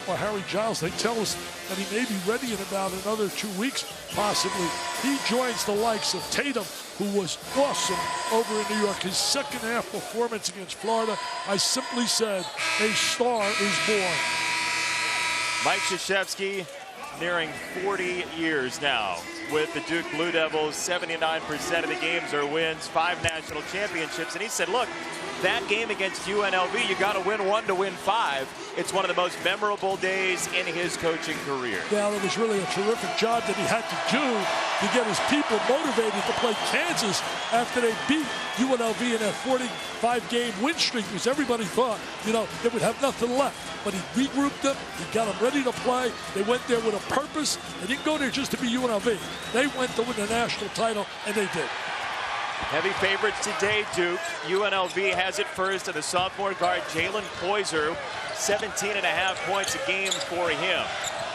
Or Harry Giles, they tell us that he may be ready in about another 2 weeks, possibly. He joins the likes of Tatum, who was awesome over in New York. His second half performance against Florida, I simply said, a star is born. Mike Krzyzewski nearing 40 years now with the Duke Blue Devils. 79% of the games are wins, 5 national championships. And he said, look, that game against UNLV, you got to win 1 to win 5. It's one of the most memorable days in his coaching career. Well, it was really a terrific job that he had to do to get his people motivated to play Kansas after they beat UNLV in that 45-game win streak, because everybody thought, you know, they would have nothing left. But he regrouped them, he got them ready to play. They went there with a purpose. They didn't go there just to be UNLV. They went to win the national title, and they did. Heavy favorites today, Duke. UNLV has it first, and the sophomore guard, Jalen Poyser, 17.5 points a game for him.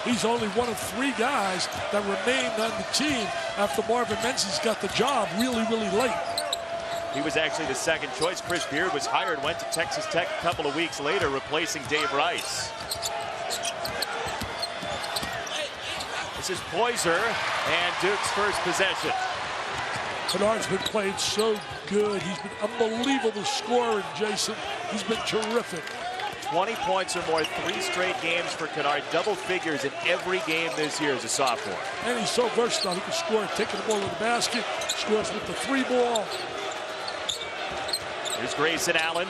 He's only one of 3 guys that remained on the team after Marvin Menzies got the job really, really late. He was actually the second choice. Chris Beard was hired, went to Texas Tech a couple of weeks later, replacing Dave Rice. This is Poyser and Duke's first possession. Kennard's been playing so good. He's been unbelievable scoring, Jason. He's been terrific. 20 points or more, 3 straight games for Kennard. Double figures in every game this year as a sophomore. And he's so versatile. He can score taking the ball to the basket, scores with the 3-ball. Here's Grayson Allen.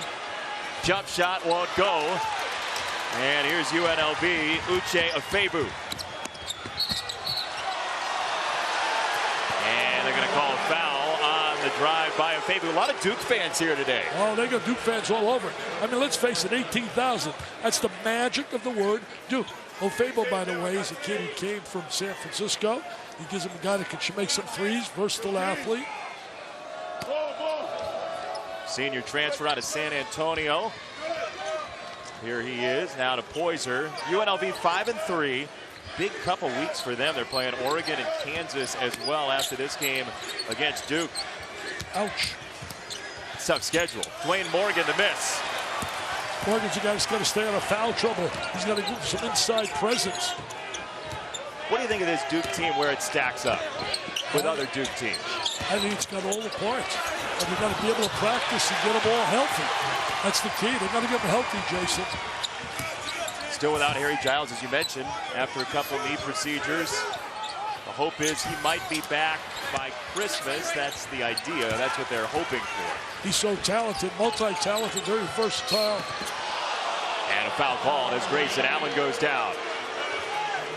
Jump shot won't go. And here's UNLV, Uche Afebu. And they're going to call a foul on the drive by Afebu. A lot of Duke fans here today. Oh, they got Duke fans all over. I mean, let's face it, 18,000. That's the magic of the word Duke. Afebu, by the way, is a kid who came from San Francisco. He gives him a guy that can make some threes, versatile athlete. Senior transfer out of San Antonio. Here he is now to Poyser. UNLV 5-3. Big couple weeks for them. They're playing Oregon and Kansas as well after this game against Duke. Ouch. Tough schedule. Dwayne Morgan to miss. Morgan's a guy that's got to stay out of foul trouble. He's got to give some inside presence. What do you think of this Duke team, where it stacks up with other Duke teams? I think it's got all the parts. And you've got to be able to practice and get them all healthy. That's the key. They've got to get them healthy, Jason. Still without Harry Giles, as you mentioned, after a couple knee procedures. The hope is he might be back by Christmas. That's the idea. That's what they're hoping for. He's so talented, multi-talented, very versatile. And a foul call as Grayson Allen goes down.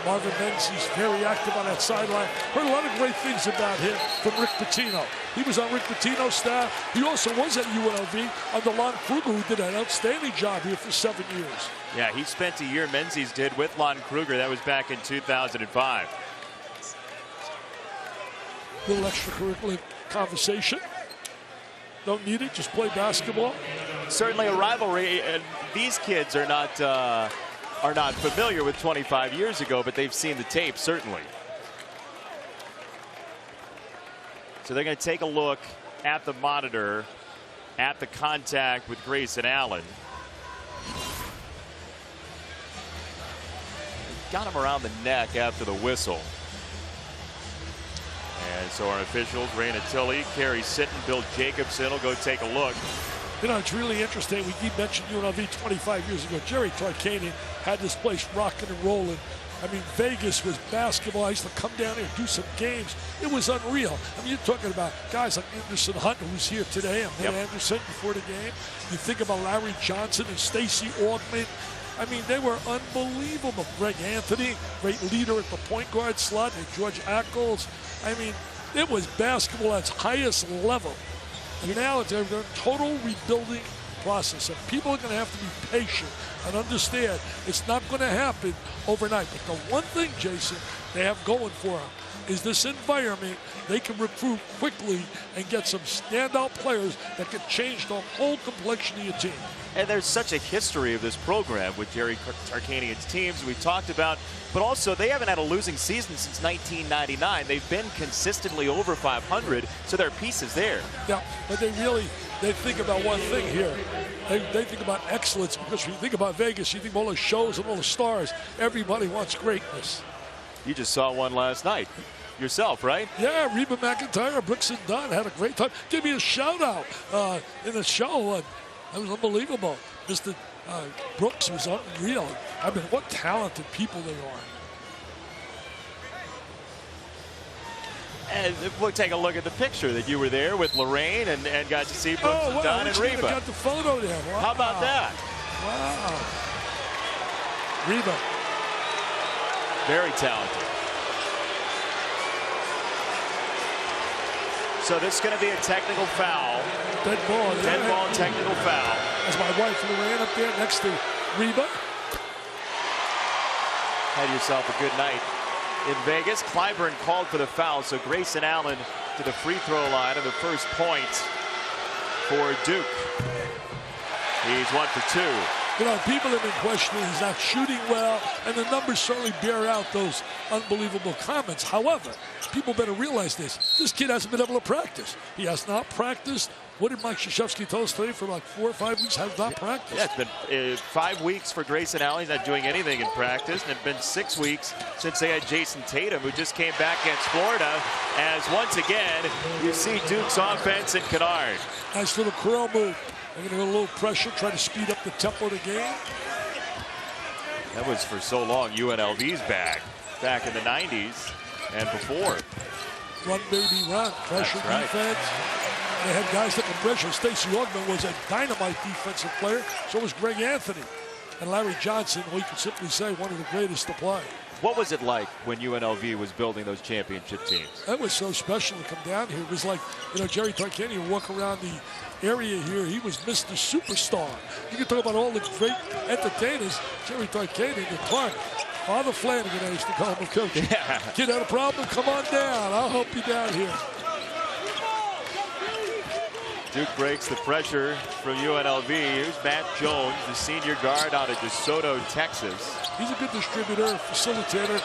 Marvin Menzies very active on that sideline. Heard a lot of great things about him from Rick Pitino. He was on Rick Pitino's staff. He also was at UNLV under Lon Kruger, who did an outstanding job here for 7 years. Yeah, he spent a year, Menzies did, with Lon Kruger. That was back in 2005. Little extracurricular conversation. Don't need it, just play basketball. Certainly a rivalry, and these kids are not familiar with 25 years ago, but they've seen the tape, certainly. So they're going to take a look at the monitor at the contact with Grayson Allen. Got him around the neck after the whistle. And so our officials, Raina Tilley, Kerry Sitton, Bill Jacobson will go take a look. You know, it's really interesting. We keep mentioning UNLV 25 years ago. Jerry Tarkanian had this place rocking and rolling. I mean, Vegas was basketball. I used to come down here and do some games. It was unreal. I mean, you're talking about guys like Anderson Hunt, who's here today, and Anderson before the game. You think about Larry Johnson and Stacey Augman. I mean, they were unbelievable. Greg Anthony, great leader at the point guard slot, and George Ackles. I mean, it was basketball at its highest level. And now it's a total rebuilding process. And people are going to have to be patient and understand it's not going to happen overnight. But the one thing, Jason, they have going for them, is this environment. They can recruit quickly and get some standout players that can change the whole complexion of your team. And there's such a history of this program with Jerry Tarkanian's teams we talked about, but also they haven't had a losing season since 1999. They've been consistently over 500, so there are pieces there. Yeah, but they think about one thing here. They think about excellence, because when you think about Vegas, you think of all the shows and all the stars. Everybody wants greatness. You just saw one last night yourself, right? Yeah, Reba McEntire, Brooks and Dunn had a great time. Give me a shout out in the show. That was unbelievable. Mr. Brooks was unreal. I mean, what talented people they are. And we'll take a look at the picture that you were there with Lorraine and got to see Brooks and Dunn and Reba. Got the photo there. Wow. How about that? Wow. Reba. Very talented. So this is going to be a technical foul. Dead ball. Dead ball, technical foul. That's my wife Lorraine up there next to Reba. Had yourself a good night in Vegas. Clyburn called for the foul, so Grayson Allen to the free throw line of the first point for Duke. He's 1 for 2. You know, people have been questioning he's not shooting well, and the numbers certainly bear out those unbelievable comments. However, people better realize this. This kid hasn't been able to practice. He has not practiced. What did Mike Krzyzewski tell us today? For like 4 or 5 weeks, has not practiced. Yeah, it's been 5 weeks for Grayson Allen. He's not doing anything in practice. And it's been 6 weeks since they had Jason Tatum, who just came back against Florida. As once again, you see Duke's offense in Kennard. Nice little curl move. They're going to go a little pressure, try to speed up the tempo of the game. That was for so long UNLV's back in the 90s and before. Run, baby, run. Pressure defense. They had guys that could pressure. Stacey Augmon was a dynamite defensive player. So was Greg Anthony. And Larry Johnson, we could simply say, one of the greatest to play. What was it like when UNLV was building those championship teams? That was so special to come down here. It was like, you know, Jerry Tarkanian would walk around the area here. He was Mr. Superstar. You can talk about all the great entertainers. Jerry Tarkanian, the Clark. Father Flanagan, I used to call him a coach. Yeah. Kid had a problem? Come on down. I'll help you down here. Duke breaks the pressure from UNLV. Here's Matt Jones, the senior guard out of DeSoto, Texas. He's a good distributor, facilitator.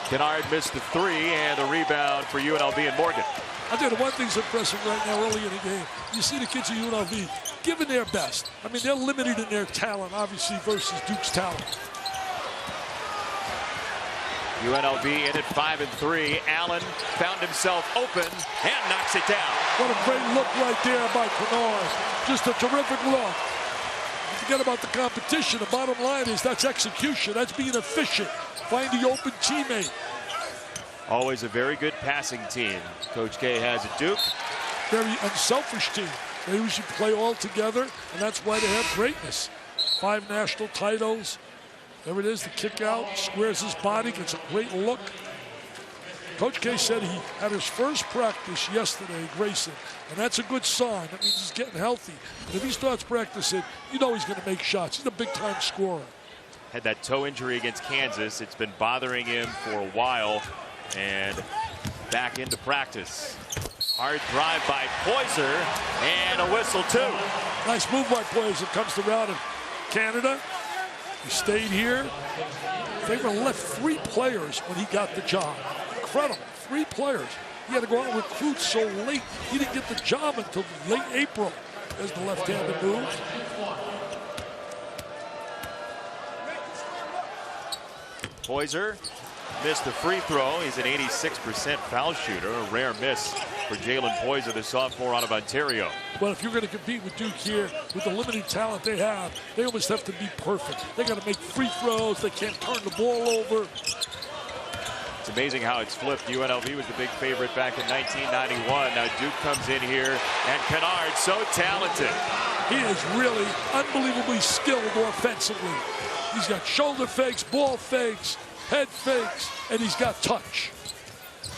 Kennard missed the 3 and the rebound for UNLV and Morgan. I tell you, the one thing's impressive right now early in the game, you see the kids at UNLV giving their best. I mean, they're limited in their talent, obviously, versus Duke's talent. UNLV in at 5 and 3. Allen found himself open and knocks it down. What a great look right there by Kennard. Just a terrific look. Forget about the competition. The bottom line is that's execution. That's being efficient. Find the open teammate. Always a very good passing team Coach K has at Duke. Very unselfish team. They usually play all together, and that's why they have greatness. 5 national titles. There it is, the kick out, squares his body, gets a great look. Coach K said he had his first practice yesterday, Grayson, and that's a good sign. That means he's getting healthy. And if he starts practicing, you know he's going to make shots. He's a big-time scorer. Had that toe injury against Kansas. It's been bothering him for a while, and back into practice. Hard drive by Poyser, and a whistle, too. Nice move by Poyser. Comes the route of Canada. He stayed here. Faber left 3 players when he got the job. Incredible, 3 players. He had to go out and recruit so late. He didn't get the job until late April as the left-handed move. Poyser missed the free throw. He's an 86% foul shooter, a rare miss for Jalen Poyser, the sophomore out of Ontario. Well, if you're going to compete with Duke here, with the limited talent they have, they almost have to be perfect. They got to make free throws. They can't turn the ball over. It's amazing how it's flipped. UNLV was the big favorite back in 1991. Now Duke comes in here, and Kennard, so talented. He is really unbelievably skilled offensively. He's got shoulder fakes, ball fakes, head fakes, and he's got touch.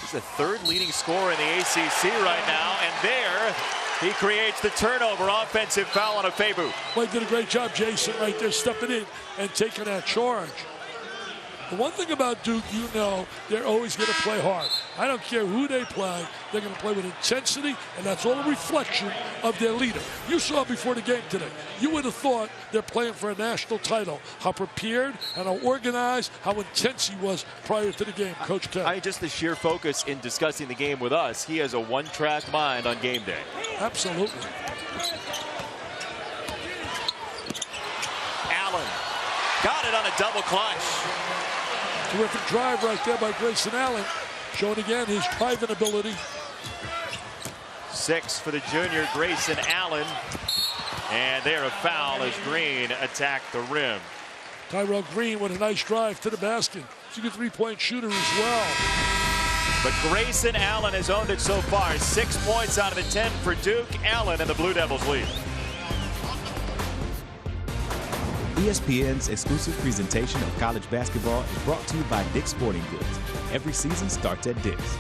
He's the 3rd leading scorer in the ACC right now, and there he creates the turnover. Offensive foul on a Febu. Well, he did a great job, Jason, right there, stepping in and taking that charge. The one thing about Duke, you know, they're always going to play hard. I don't care who they play. They're going to play with intensity, and that's all a reflection of their leader. You saw before the game today. You would have thought they're playing for a national title. How prepared and how organized, how intense he was prior to the game, Coach Ken. Just the sheer focus in discussing the game with us. He has a one-track mind on game day. Absolutely. Allen got it on a double clutch. Terrific drive right there by Grayson Allen, showing again his driving ability. 6 for the junior, Grayson Allen. And there a foul as Green attacked the rim. Tyrell Green with a nice drive to the basket. He's a good three-point shooter as well. But Grayson Allen has owned it so far. 6 points out of the 10 for Duke. Allen and the Blue Devils lead. ESPN's exclusive presentation of college basketball is brought to you by Dick's Sporting Goods. Every season starts at Dick's.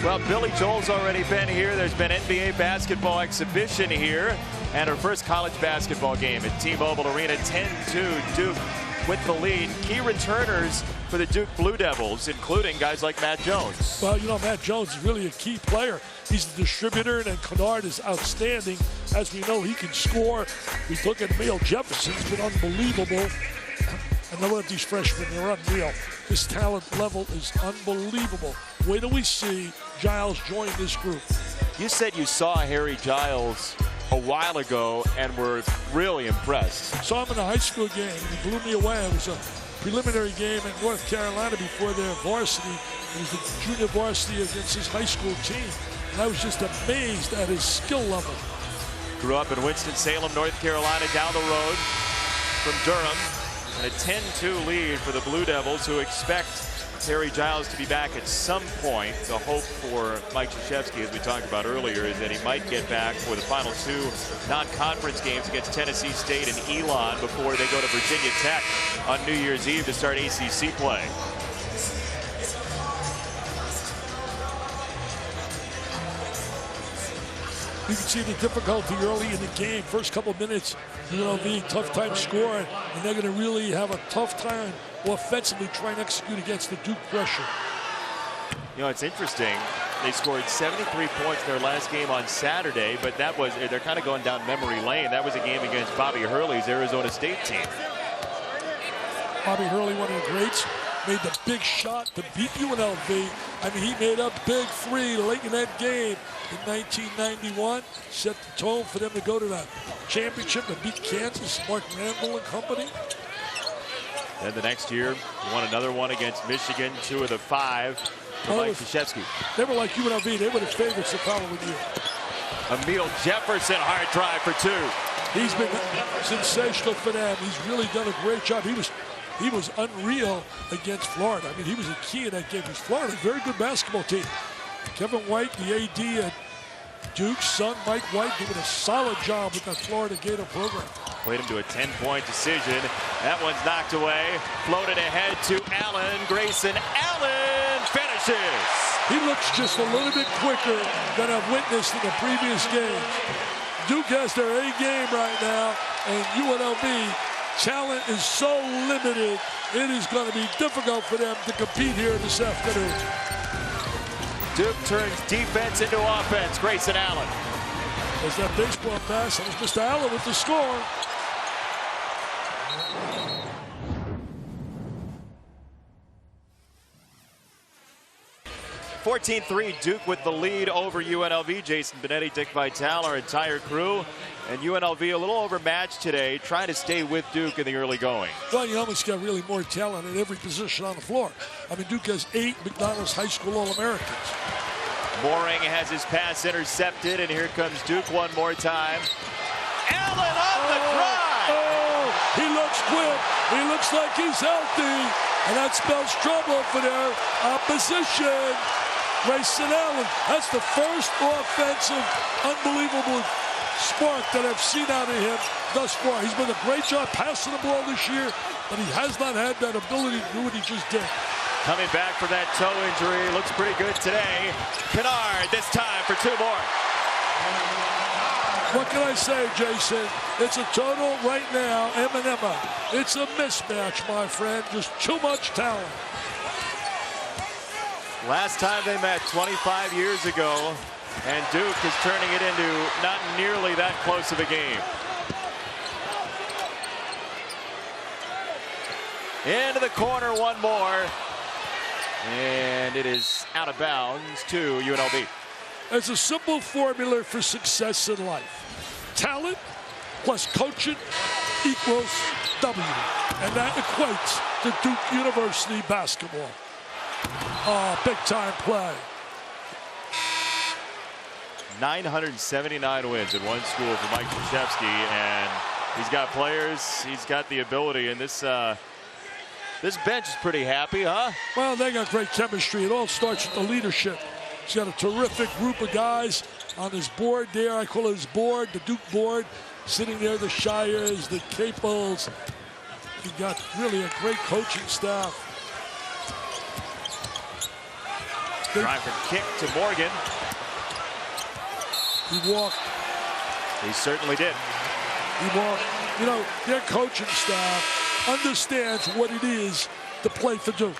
Well, Billy Joel's already been here. There's been NBA basketball exhibition here. And our first college basketball game at T-Mobile Arena. 10-2 Duke with the lead. Key returners for the Duke Blue Devils, including guys like Matt Jones. Well, you know, Matt Jones is really a key player. He's the distributor, and Kennard is outstanding. As we know, he can score. We look at Emil Jefferson. He's been unbelievable. And then what these freshmen, they're unreal. This talent level is unbelievable. Wait till we see Giles join this group. You said you saw Harry Giles a while ago and were really impressed. Saw him in a high school game. He blew me away. It was a preliminary game in North Carolina before their varsity. It was the junior varsity against his high school team. And I was just amazed at his skill level. Grew up in Winston-Salem, North Carolina, down the road from Durham. And a 10-2 lead for the Blue Devils, who expect Harry Giles to be back at some point. The hope for Mike Krzyzewski, as we talked about earlier, is that he might get back for the final 2 non-conference games against Tennessee State and Elon before they go to Virginia Tech on New Year's Eve to start ACC play. You can see the difficulty early in the game. First couple minutes, UNLV, tough time scoring, and they're going to really have a tough time offensively trying to execute against the Duke pressure. You know, it's interesting. They scored 73 points their last game on Saturday, but that was, they're kind of going down memory lane. That was a game against Bobby Hurley's Arizona State team. Bobby Hurley, one of the greats, made the big shot to beat UNLV. I mean, he made a big three late in that game in 1991. Set the tone for them to go to that championship and beat Kansas, Mark Randall and company. Then the next year, he won another one against Michigan, 2 of the 5 for Mike Krzyzewski. They were like UNLV. They were the favorites the following year. Emil Jefferson, hard drive for 2. He's been sensational for them. He's really done a great job. He was unreal against Florida. I mean, he was a key in that game. Because Florida, a very good basketball team. Kevin White, the AD at Duke's son, Mike White, doing a solid job with that Florida Gator program. Played him to a 10-point decision. That one's knocked away. Floated ahead to Allen. Grayson Allen finishes. He looks just a little bit quicker than I've witnessed in the previous games. Duke has their A game right now, and UNLV talent is so limited, it is going to be difficult for them to compete here this afternoon. Duke turns defense into offense. Grayson Allen. There's that baseball pass, and it's Mr. Allen with the score. 14-3, Duke with the lead over UNLV. Jason Benetti, Dick Vitale, our entire crew. And UNLV a little overmatched today, trying to stay with Duke in the early going. Well, you almost got really more talent at every position on the floor. I mean, Duke has 8 McDonald's High School All-Americans. Mooring has his pass intercepted, and here comes Duke one more time. Allen on the drive! Oh, he looks quick. He looks like he's healthy. And that spells trouble for their opposition. Grayson Allen, that's the first offensive, unbelievable spark that I've seen out of him thus far. He's been a great job passing the ball this year, but he has not had that ability to do what he just did. Coming back from that toe injury, looks pretty good today. Kennard this time for 2 more. What can I say, Jason? It's a total right now, M&M. It's a mismatch, my friend. Just too much talent. Last time they met 25 years ago, and Duke is turning it into not nearly that close of a game. Into the corner, one more. And it is out of bounds to UNLV. There's a simple formula for success in life. Talent plus coaching equals W. And that equates to Duke University basketball. Oh, big time play. 979 wins in one school for Mike Krzyzewski, and he's got players, he's got the ability, and this bench is pretty happy, huh? Well, they got great chemistry. It all starts with the leadership. He's got a terrific group of guys on his board there. I call it his board, the Duke board. Sitting there, the Shires, the Capels. He got really a great coaching staff. Driver kick to Morgan. He walked. He certainly did. He walked. You know, their coaching staff understands what it is to play for Duke.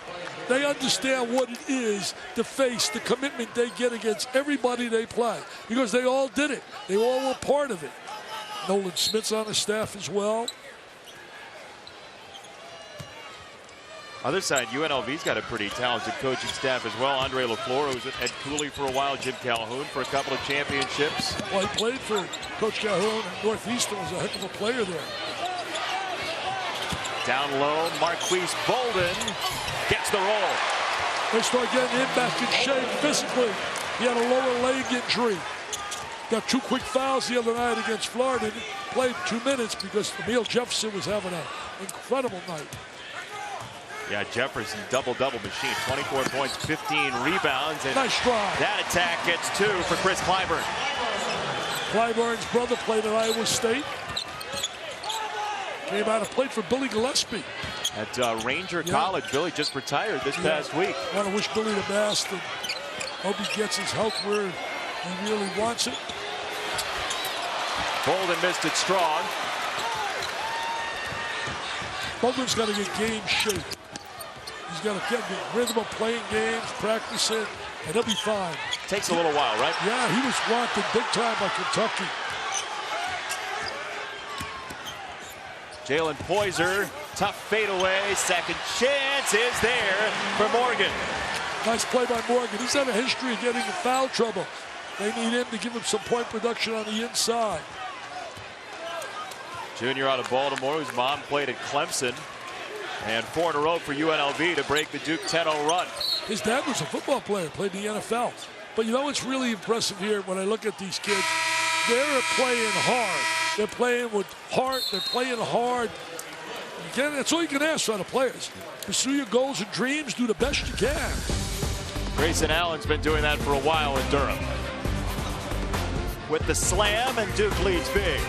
They understand what it is to face the commitment they get against everybody they play, because they all did it. They all were part of it. Nolan Smith's on the staff as well. Other side, UNLV's got a pretty talented coaching staff as well. Andre LaFleur, who's at Cooley for a while, Jim Calhoun for a couple of championships. Well, he played for Coach Calhoun, and Northeastern was a heck of a player there. Down low, Marquise Bolden gets the roll. They start getting him back in shape physically. He had a lower leg injury. Got 2 quick fouls the other night against Florida. Played 2 minutes because Emil Jefferson was having an incredible night. Yeah, Jefferson double-double machine. 24 points, 15 rebounds. And nice drive. That attack gets 2 for Chris Clyburn. Clyburn's brother played at Iowa State. Came out and played for Billy Gillespie. At Ranger College, Billy just retired this past week. I want to wish Billy the best and hope he gets his health where he really wants it. Bolden missed it strong. Bolden's got to get game shape. He's got to get the rhythm of playing games, practicing, and he'll be fine. Takes a little while, right? Yeah, he was wanted big time by Kentucky. Jalen Poyser, tough fadeaway. Second chance is there for Morgan. Nice play by Morgan. He's had a history of getting in foul trouble. They need him to give him some point production on the inside. Junior out of Baltimore, whose mom played at Clemson. And 4 in a row for UNLV to break the Duke 10-0 run. His dad was a football player, played in the NFL. But you know what's really impressive here when I look at these kids? They're playing hard. They're playing with heart. They're playing hard. Again, that's all you can ask out of players. Pursue your goals and dreams. Do the best you can. Grayson Allen's been doing that for a while in Durham. With the slam, and Duke leads big.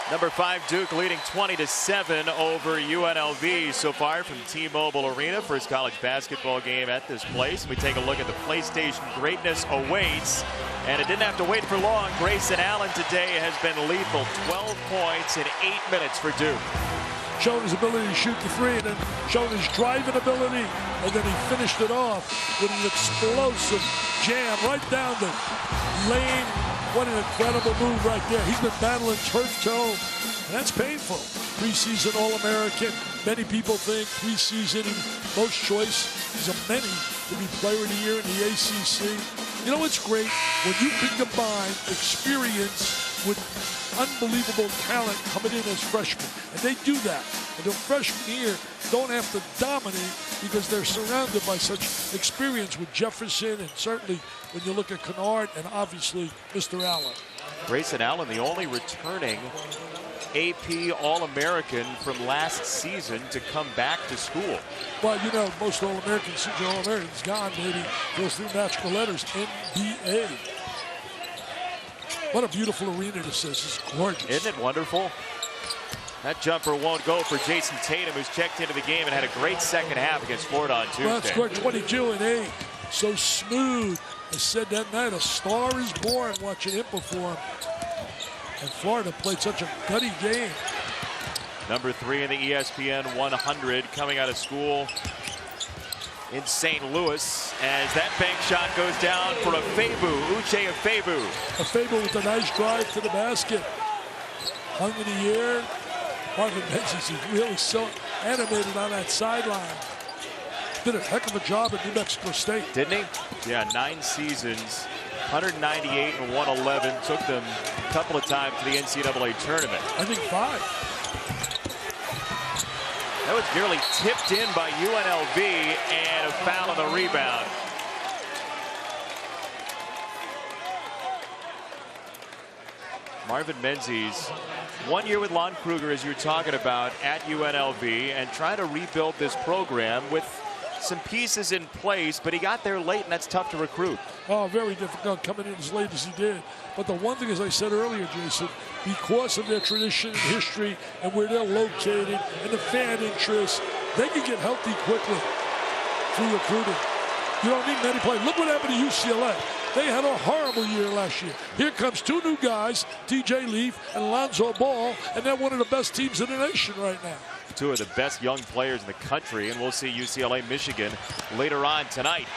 Number 5, Duke leading 20-7 over UNLV so far from T-Mobile Arena. First college basketball game at this place. We take a look at the PlayStation greatness awaits. And it didn't have to wait for long. Grayson Allen today has been lethal. 12 points in 8 minutes for Duke. Showing his ability to shoot the 3, and then showing his driving ability. And then he finished it off with an explosive jam right down the lane. What an incredible move right there. He's been battling turf toe, and that's painful. Preseason All-American. Many people think preseason most choice. He's a many to be player of the year in the ACC. You know what's great? When you can combine experience with unbelievable talent coming in as freshmen. And they do that. And the freshmen here don't have to dominate because they're surrounded by such experience with Jefferson, and certainly when you look at Kennard and obviously Mr. Allen. Grayson Allen, the only returning AP All-American from last season to come back to school. Well, you know, most All-Americans, senior All-Americans gone, baby. Goes through magical letters, NBA. What a beautiful arena this is. It's gorgeous. Isn't it wonderful? That jumper won't go for Jason Tatum, who's checked into the game and had a great second half against Florida on Tuesday. Well, scored 22 and 8. So smooth. I said that night, a star is born watching him perform. And Florida played such a gutty game. Number 3 in the ESPN 100 coming out of school in St. Louis, as that bank shot goes down for Uche Afebu. Afebu with a nice drive to the basket. Hung in the air. Marvin Menzies is really so animated on that sideline. Did a heck of a job at New Mexico State. Didn't he? Yeah, 9 seasons, 198 and 111. Took them a couple of times to the NCAA tournament. I think 5. That was nearly tipped in by UNLV, and a foul on the rebound. Marvin Menzies, 1 year with Lon Kruger, as you were talking about, at UNLV, and trying to rebuild this program with some pieces in place, but he got there late, and that's tough to recruit. Oh, very difficult coming in as late as he did. But the one thing, as I said earlier, Jason, because of their tradition and history and where they're located and the fan interest, they can get healthy quickly through recruiting. You don't need many players. Look what happened to UCLA. They had a horrible year last year. Here comes 2 new guys, TJ Leaf and Alonzo Ball, and they're one of the best teams in the nation right now. 2 of the best young players in the country, and we'll see UCLA Michigan later on tonight.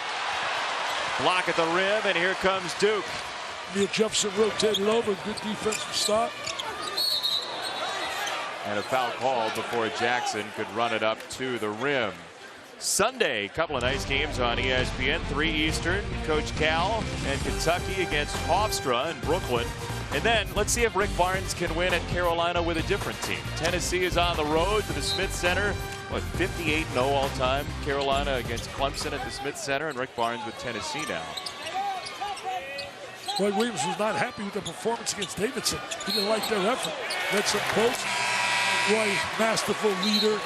Block at the rim, and here comes Duke. Neil Jefferson rotated over, good defensive stop. And a foul called before Jackson could run it up to the rim. Sunday, a couple of nice games on ESPN, 3 Eastern, Coach Cal and Kentucky against Hofstra in Brooklyn. And then let's see if Rick Barnes can win at Carolina with a different team. Tennessee is on the road to the Smith Center. What, 58-0 all time? Carolina against Clemson at the Smith Center, and Rick Barnes with Tennessee now. Roy Williams was not happy with the performance against Davidson. He didn't like their effort. Read some quotes. Roy, masterful leader.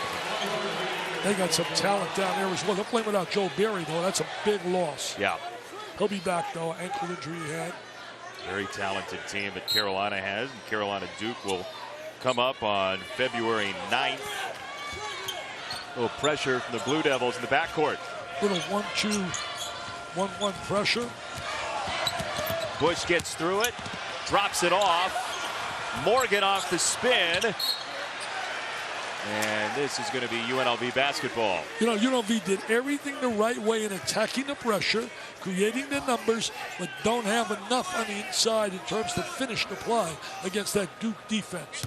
They got some talent down there as well. They're playing without Joe Barry, though. That's a big loss. Yeah. He'll be back, though. Ankle injury he had. Very talented team that Carolina has. And Carolina Duke will come up on February 9th. A little pressure from the Blue Devils in the backcourt. Little 1-2, 1-1 pressure. Bush gets through it, drops it off. Morgan off the spin. And this is going to be UNLV basketball. You know, UNLV did everything the right way in attacking the pressure, creating the numbers, but don't have enough on the inside in terms to finish the play against that Duke defense.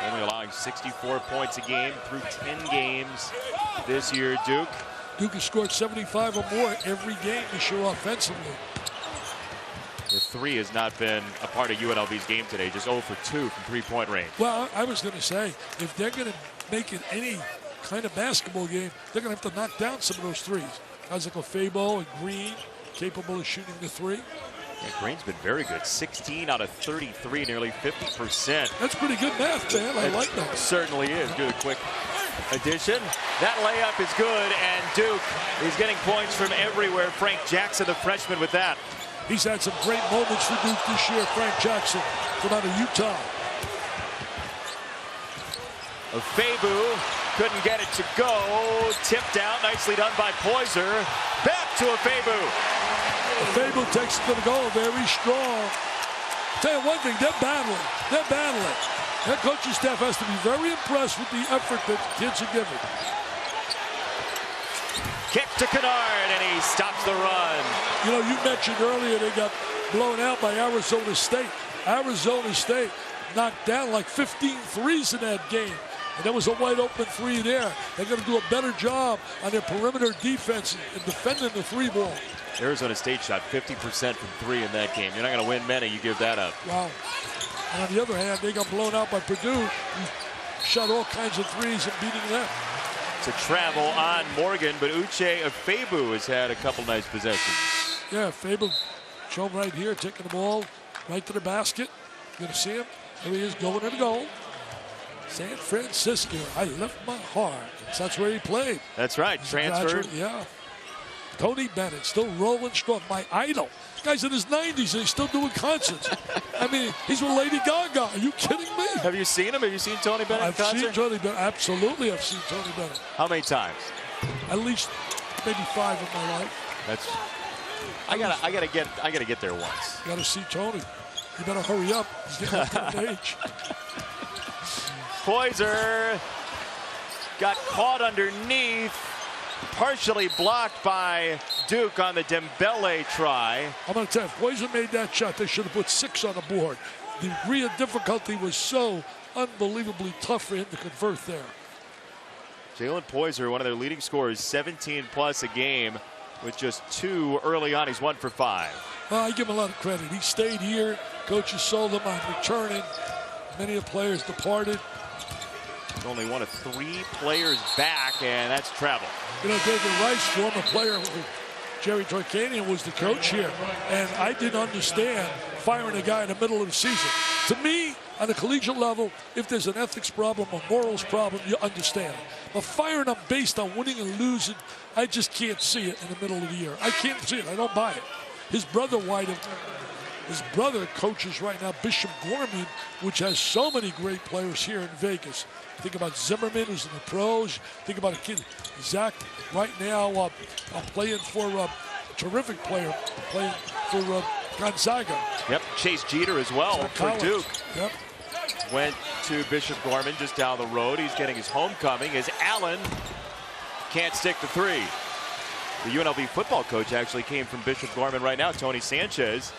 Only allowing 64 points a game through 10 games this year, Duke. Duke has scored 75 or more every game this year offensively. The 3 has not been a part of UNLV's game today, just 0 for 2 from three-point range. Well, I was going to say, if they're going to make it any kind of basketball game, they're going to have to knock down some of those threes. Guys like Fabo and Green, capable of shooting the 3. Yeah, Green's been very good. 16 out of 33, nearly 50%. That's pretty good math, man. I like that. Certainly is. Do a quick addition. That layup is good, and Duke is getting points from everywhere. Frank Jackson, the freshman, with that. He's had some great moments for Duke this year, Frank Jackson, from out of Utah. Afebu couldn't get it to go. Tipped out, nicely done by Poyser. Back to Afebu. Afebu takes it to the goal, very strong. Tell you one thing, they're battling. They're battling. Their coaching staff has to be very impressed with the effort that the kids are giving. Kick to Kennard, and he stops the run. You know, you mentioned earlier they got blown out by Arizona State. Arizona State knocked down like 15 threes in that game. And there was a wide open 3 there. They're going to do a better job on their perimeter defense and defending the 3 ball. Arizona State shot 50% from 3 in that game. You're not going to win many. You give that up. Wow. And on the other hand, they got blown out by Purdue, who shot all kinds of threes and beating them. To travel on Morgan, but Uche Afebu has had a couple nice possessions. Yeah, Afebu shown right here, taking the ball right to the basket. You're going to see him. There he is, going to the goal. San Francisco, I left my heart. That's where he played. That's right, transferred. Yeah. Tony Bennett, still rolling strong. My idol. Guy's in his 90s and he's still doing concerts. I mean, he's with Lady Gaga. Are you kidding me? Have you seen him? Have you seen Tony Bennett in concert? I've seen Tony Bennett. Absolutely, I've seen Tony Bennett. How many times? At least maybe 5 in my life. That's. I gotta get there once. You gotta see Tony. You better hurry up. He's getting up to age. Poyser got caught underneath, partially blocked by Duke on the Dembele try. I'm going to tell you, if Poyser made that shot, they should have put 6 on the board. The degree of difficulty was so unbelievably tough for him to convert there. Jalen Poyser, one of their leading scorers, 17+ a game with just 2 early on. He's 1 for 5. Well, I give him a lot of credit. He stayed here. Coaches sold him on returning. Many of the players departed. He's only one of 3 players back, and that's travel. You know, David Rice, former player, Jerry Torkanian was the coach here, and I didn't understand firing a guy in the middle of the season. To me, on the collegiate level, if there's an ethics problem, a morals problem, you understand. But firing them based on winning and losing, I just can't see it in the middle of the year. I can't see it. I don't buy it. His brother coaches right now Bishop Gorman, which has so many great players here in Vegas. Think about Zimmerman, who's in the pros. Think about a kid, Zach, right now playing for a terrific player, playing for Gonzaga. Yep, Chase Jeter as well for Duke. Yep. Went to Bishop Gorman just down the road. He's getting his homecoming as Allen can't stick the 3. The UNLV football coach actually came from Bishop Gorman right now. Tony Sanchez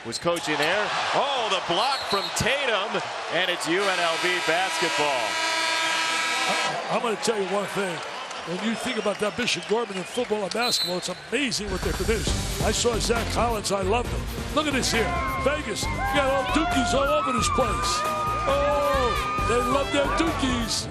was coaching there. Oh, the block from Tatum, and it's UNLV basketball. I'm going to tell you one thing. When you think about that Bishop Gorman in football and basketball, it's amazing what they produce. I saw Zach Collins. I loved him. Look at this here. Vegas. You got all Dukies all over this place. Oh, they love their Dukies.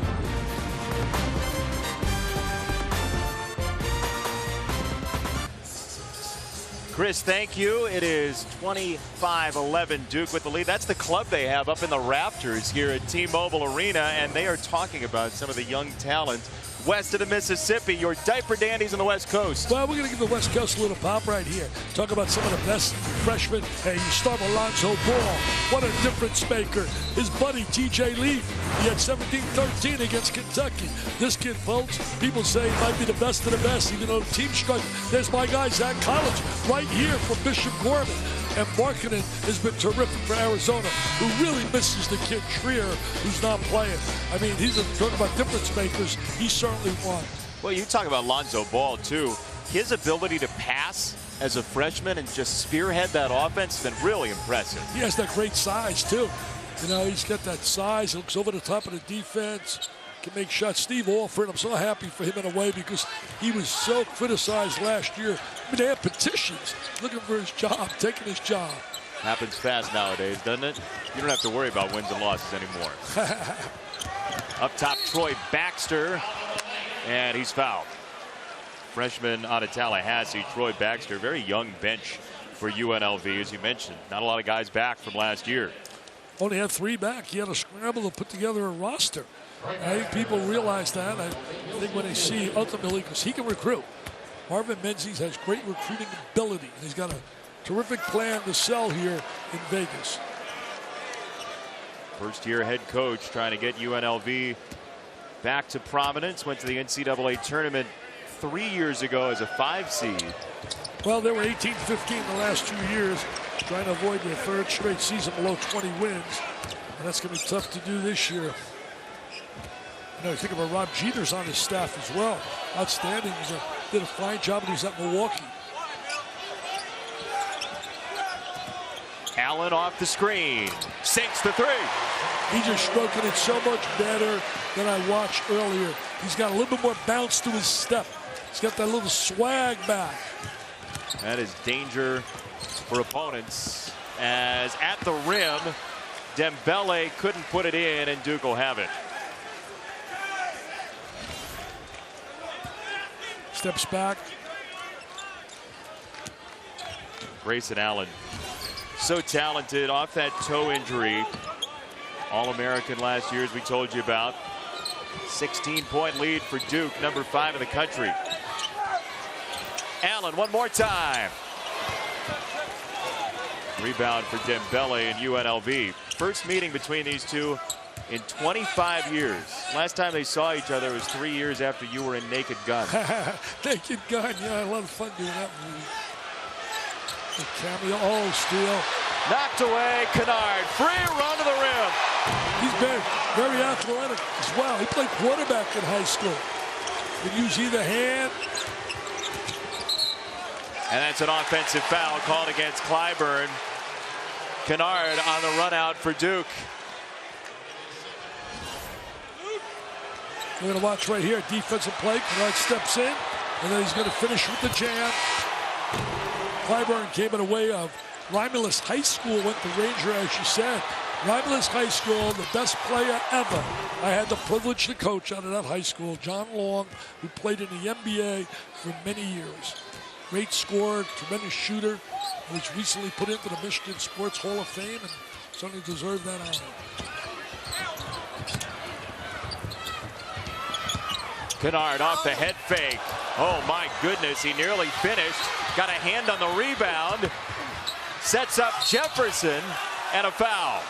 Chris, thank you. It is 25-11 Duke with the lead. That's the club they have up in the rafters here at T-Mobile Arena, and they are talking about some of the young talent west of the Mississippi, your diaper dandies on the West Coast. Well, we're going to give the West Coast a little pop right here. Talk about some of the best freshmen. Hey, you start with Lonzo Ball. What a difference maker. His buddy, T.J. Leaf. He had 17-13 against Kentucky. This kid, folks, people say he might be the best of the best, even though the team struggled. There's my guy, Zach Collins, right here from Bishop Gorman. And Markkanen has been terrific for Arizona, who really misses the kid Trier, who's not playing. I mean, he's talking about difference makers. He certainly won. Well, you talk about Lonzo Ball, too. His ability to pass as a freshman and just spearhead that offense has been really impressive. He has that great size, too. You know, he's got that size. He looks over the top of the defense. Can make shots. Steve Alford, I'm so happy for him in a way because he was so criticized last year. I mean, they had petitions looking for his job, taking his job. Happens fast nowadays, doesn't it? You don't have to worry about wins and losses anymore. Up top, Troy Baxter, and he's fouled. Freshman out of Tallahassee, Troy Baxter, very young bench for UNLV, as you mentioned. Not a lot of guys back from last year. Only had 3 back. He had to scramble to put together a roster. I think people realize that. I think when they see ultimately, because he can recruit. Marvin Menzies has great recruiting ability. He's got a terrific plan to sell here in Vegas. First-year head coach trying to get UNLV back to prominence. Went to the NCAA tournament 3 years ago as a 5 seed. Well, they were 18-15 the last 2 years, trying to avoid their 3rd straight season below 20 wins. And that's going to be tough to do this year. You know, you think about Rob Jeter's on his staff as well. Outstanding. Did a fine job when he was at Milwaukee. Allen off the screen. Sinks the 3. He's just stroking it so much better than I watched earlier. He's got a little bit more bounce to his step. He's got that little swag back. That is danger for opponents, as at the rim, Dembele couldn't put it in, and Duke will have it. Steps back. Grayson Allen, so talented off that toe injury. All-American last year, as we told you about. 16-point lead for Duke, number 5 in the country. Allen one more time. Rebound for Dembele and UNLV. First meeting between these two in 25 years. Last time they saw each other was 3 years after you were in Naked Gun. Naked Gun, yeah, a lot of fun doing that movie. The cameo, oh, steal. Knocked away, Kennard. Free run to the rim. He's been very athletic as well. He played quarterback in high school. Can use either hand. And that's an offensive foul called against Clyburn. Kennard on the run out for Duke. We're going to watch right here, defensive play. Kennard steps in, and then he's going to finish with the jam. Clyburn came in a way of Romulus High School, went to Ranger, as you said. Romulus High School, the best player ever. I had the privilege to coach out of that high school, John Long, who played in the NBA for many years. Great scorer, tremendous shooter, was recently put into the Michigan Sports Hall of Fame and certainly deserved that honor. Kennard off the head fake. Oh my goodness, he nearly finished. Got a hand on the rebound. Sets up Jefferson and a foul.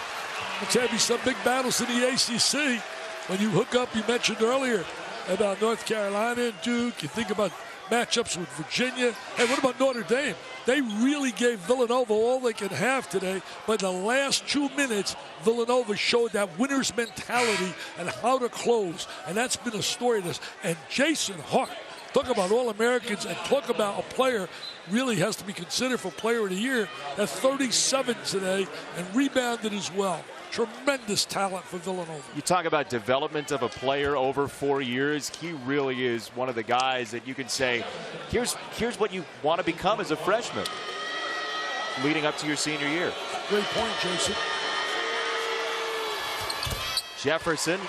I'll tell you some big battles in the ACC. When you hook up, you mentioned earlier about North Carolina and Duke. You think about matchups with Virginia. Hey, what about Notre Dame? They really gave Villanova all they could have today, but in the last 2 minutes, Villanova showed that winner's mentality and how to close, and that's been a story of this. And Jason Hart, talk about All-Americans and talk about a player really has to be considered for Player of the Year at 37 today and rebounded as well. Tremendous talent for Villanova. You talk about development of a player over 4 years. He really is one of the guys that you can say, here's what you want to become as a freshman leading up to your senior year. Great point, Jason. Jefferson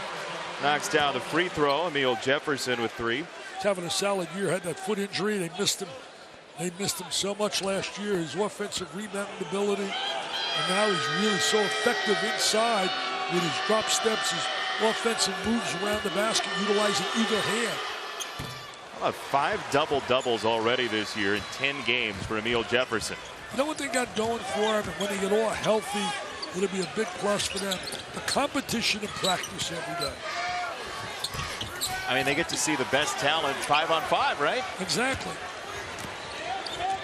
knocks down the free throw. Emil Jefferson with 3. He's having a solid year. Had that foot injury. They missed him. They missed him so much last year. His offensive rebounding ability. And now he's really so effective inside with his drop steps, his offensive moves around the basket, utilizing either hand. How about 5 double-doubles already this year in 10 games for Emil Jefferson? You know what they got going for him, and when they get all healthy, it'll be a big plus for them. The competition in practice every day. I mean, they get to see the best talent 5-on-5, right? Exactly.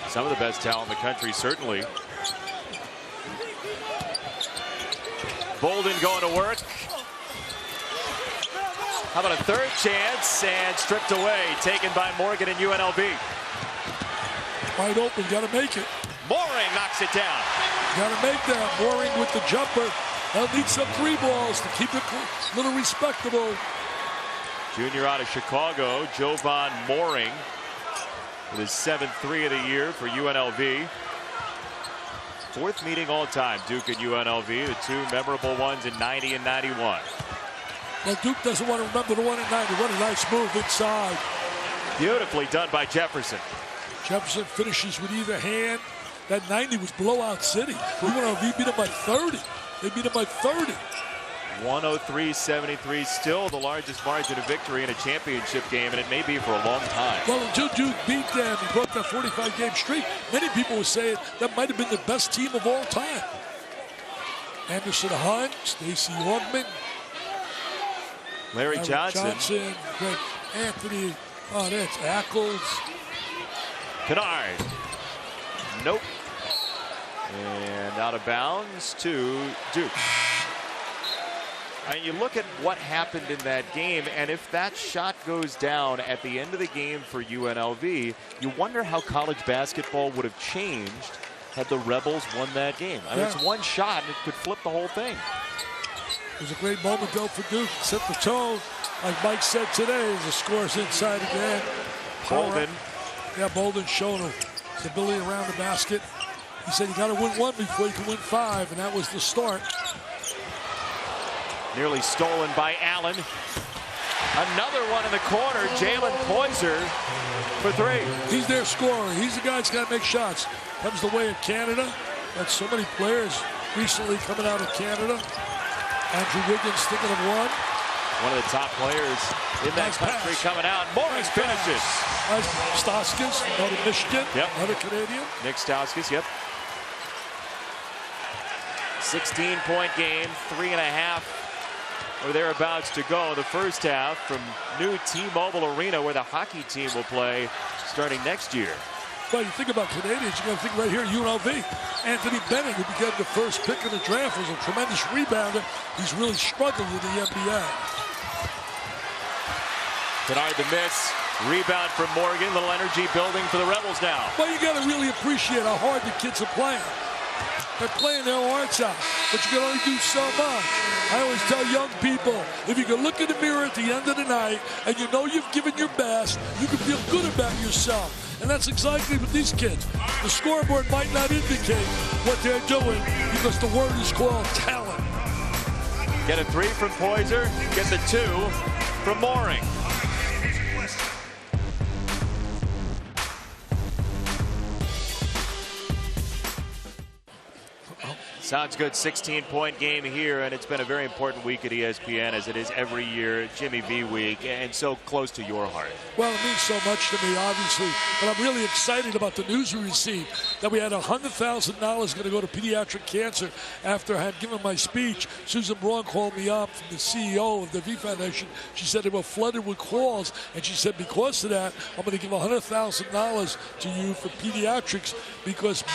Some of the best talent in the country, certainly. Bolden going to work. How about a third chance and stripped away, taken by Morgan and UNLV. Wide open, got to make it. Mooring knocks it down. Got to make that. Mooring with the jumper. They'll need some 3 balls to keep it a little respectable. Junior out of Chicago, Jovan Mooring with his 7th 3 of the year for UNLV. 4th meeting all time, Duke and UNLV, the 2 memorable ones in 90 and 91. Well, Duke doesn't want to remember the one in 90. What a nice move inside. Beautifully done by Jefferson. Jefferson finishes with either hand. That 90 was blowout city. UNLV beat him by 30. They beat him by 30. 103-73, still the largest margin of victory in a championship game, and it may be for a long time. Well, until Duke beat them and broke that 45-game streak, many people were saying that might have been the best team of all time. Anderson Hunt, Stacey Augman, Larry Johnson, Greg Anthony, oh, that's Ackles. Kennard. Nope. And out of bounds to Duke. I mean, you look at what happened in that game, and if that shot goes down at the end of the game for UNLV, you wonder how college basketball would have changed had the Rebels won that game. I mean, it's one shot, and it could flip the whole thing. It was a great moment, though, for Duke. Set the tone. Like Mike said today, the score's inside again. Bolden. Yeah, Bolden showing his ability around the basket. He said you got to win 1 before you can win 5, and that was the start. Nearly stolen by Allen. Another one in the corner. Jalen Poyser for 3. He's their scorer. He's the guy that's got to make shots. Comes the way of Canada. Got so many players recently coming out of Canada. Andrew Wiggins thinking of one. One of the top players in that country coming out. Morris finishes. Stauskas out of Michigan. Yep. Another Canadian. Nick Stauskas, yep. 16-point game, 3.5 or thereabouts to go the first half from new T-Mobile Arena, where the hockey team will play starting next year. Well, you think about Canadians, you got to think right here, UNLV. Anthony Bennett, who became the first pick in the draft, was a tremendous rebounder. He's really struggled with the NBA. Denied the miss. Rebound from Morgan. Little energy building for the Rebels now. Well, you got to really appreciate how hard the kids are playing. They're playing their hearts out, but you can only do so much. I always tell young people, if you can look in the mirror at the end of the night and you know you've given your best, you can feel good about yourself. And that's exactly what these kids. The scoreboard might not indicate what they're doing because the word is called talent. Get a 3 from Poyser, get the 2 from Mooring. Sounds good. 16-point game here, and it's been a very important week at ESPN, as it is every year, Jimmy V week, and so close to your heart. Well, it means so much to me, obviously, but I'm really excited about the news we received that we had $100,000 going to go to pediatric cancer. After I had given my speech, Susan Braun called me up from the CEO of the V Foundation. She said they were flooded with calls, and she said because of that, I'm going to give $100,000 to you for pediatrics, because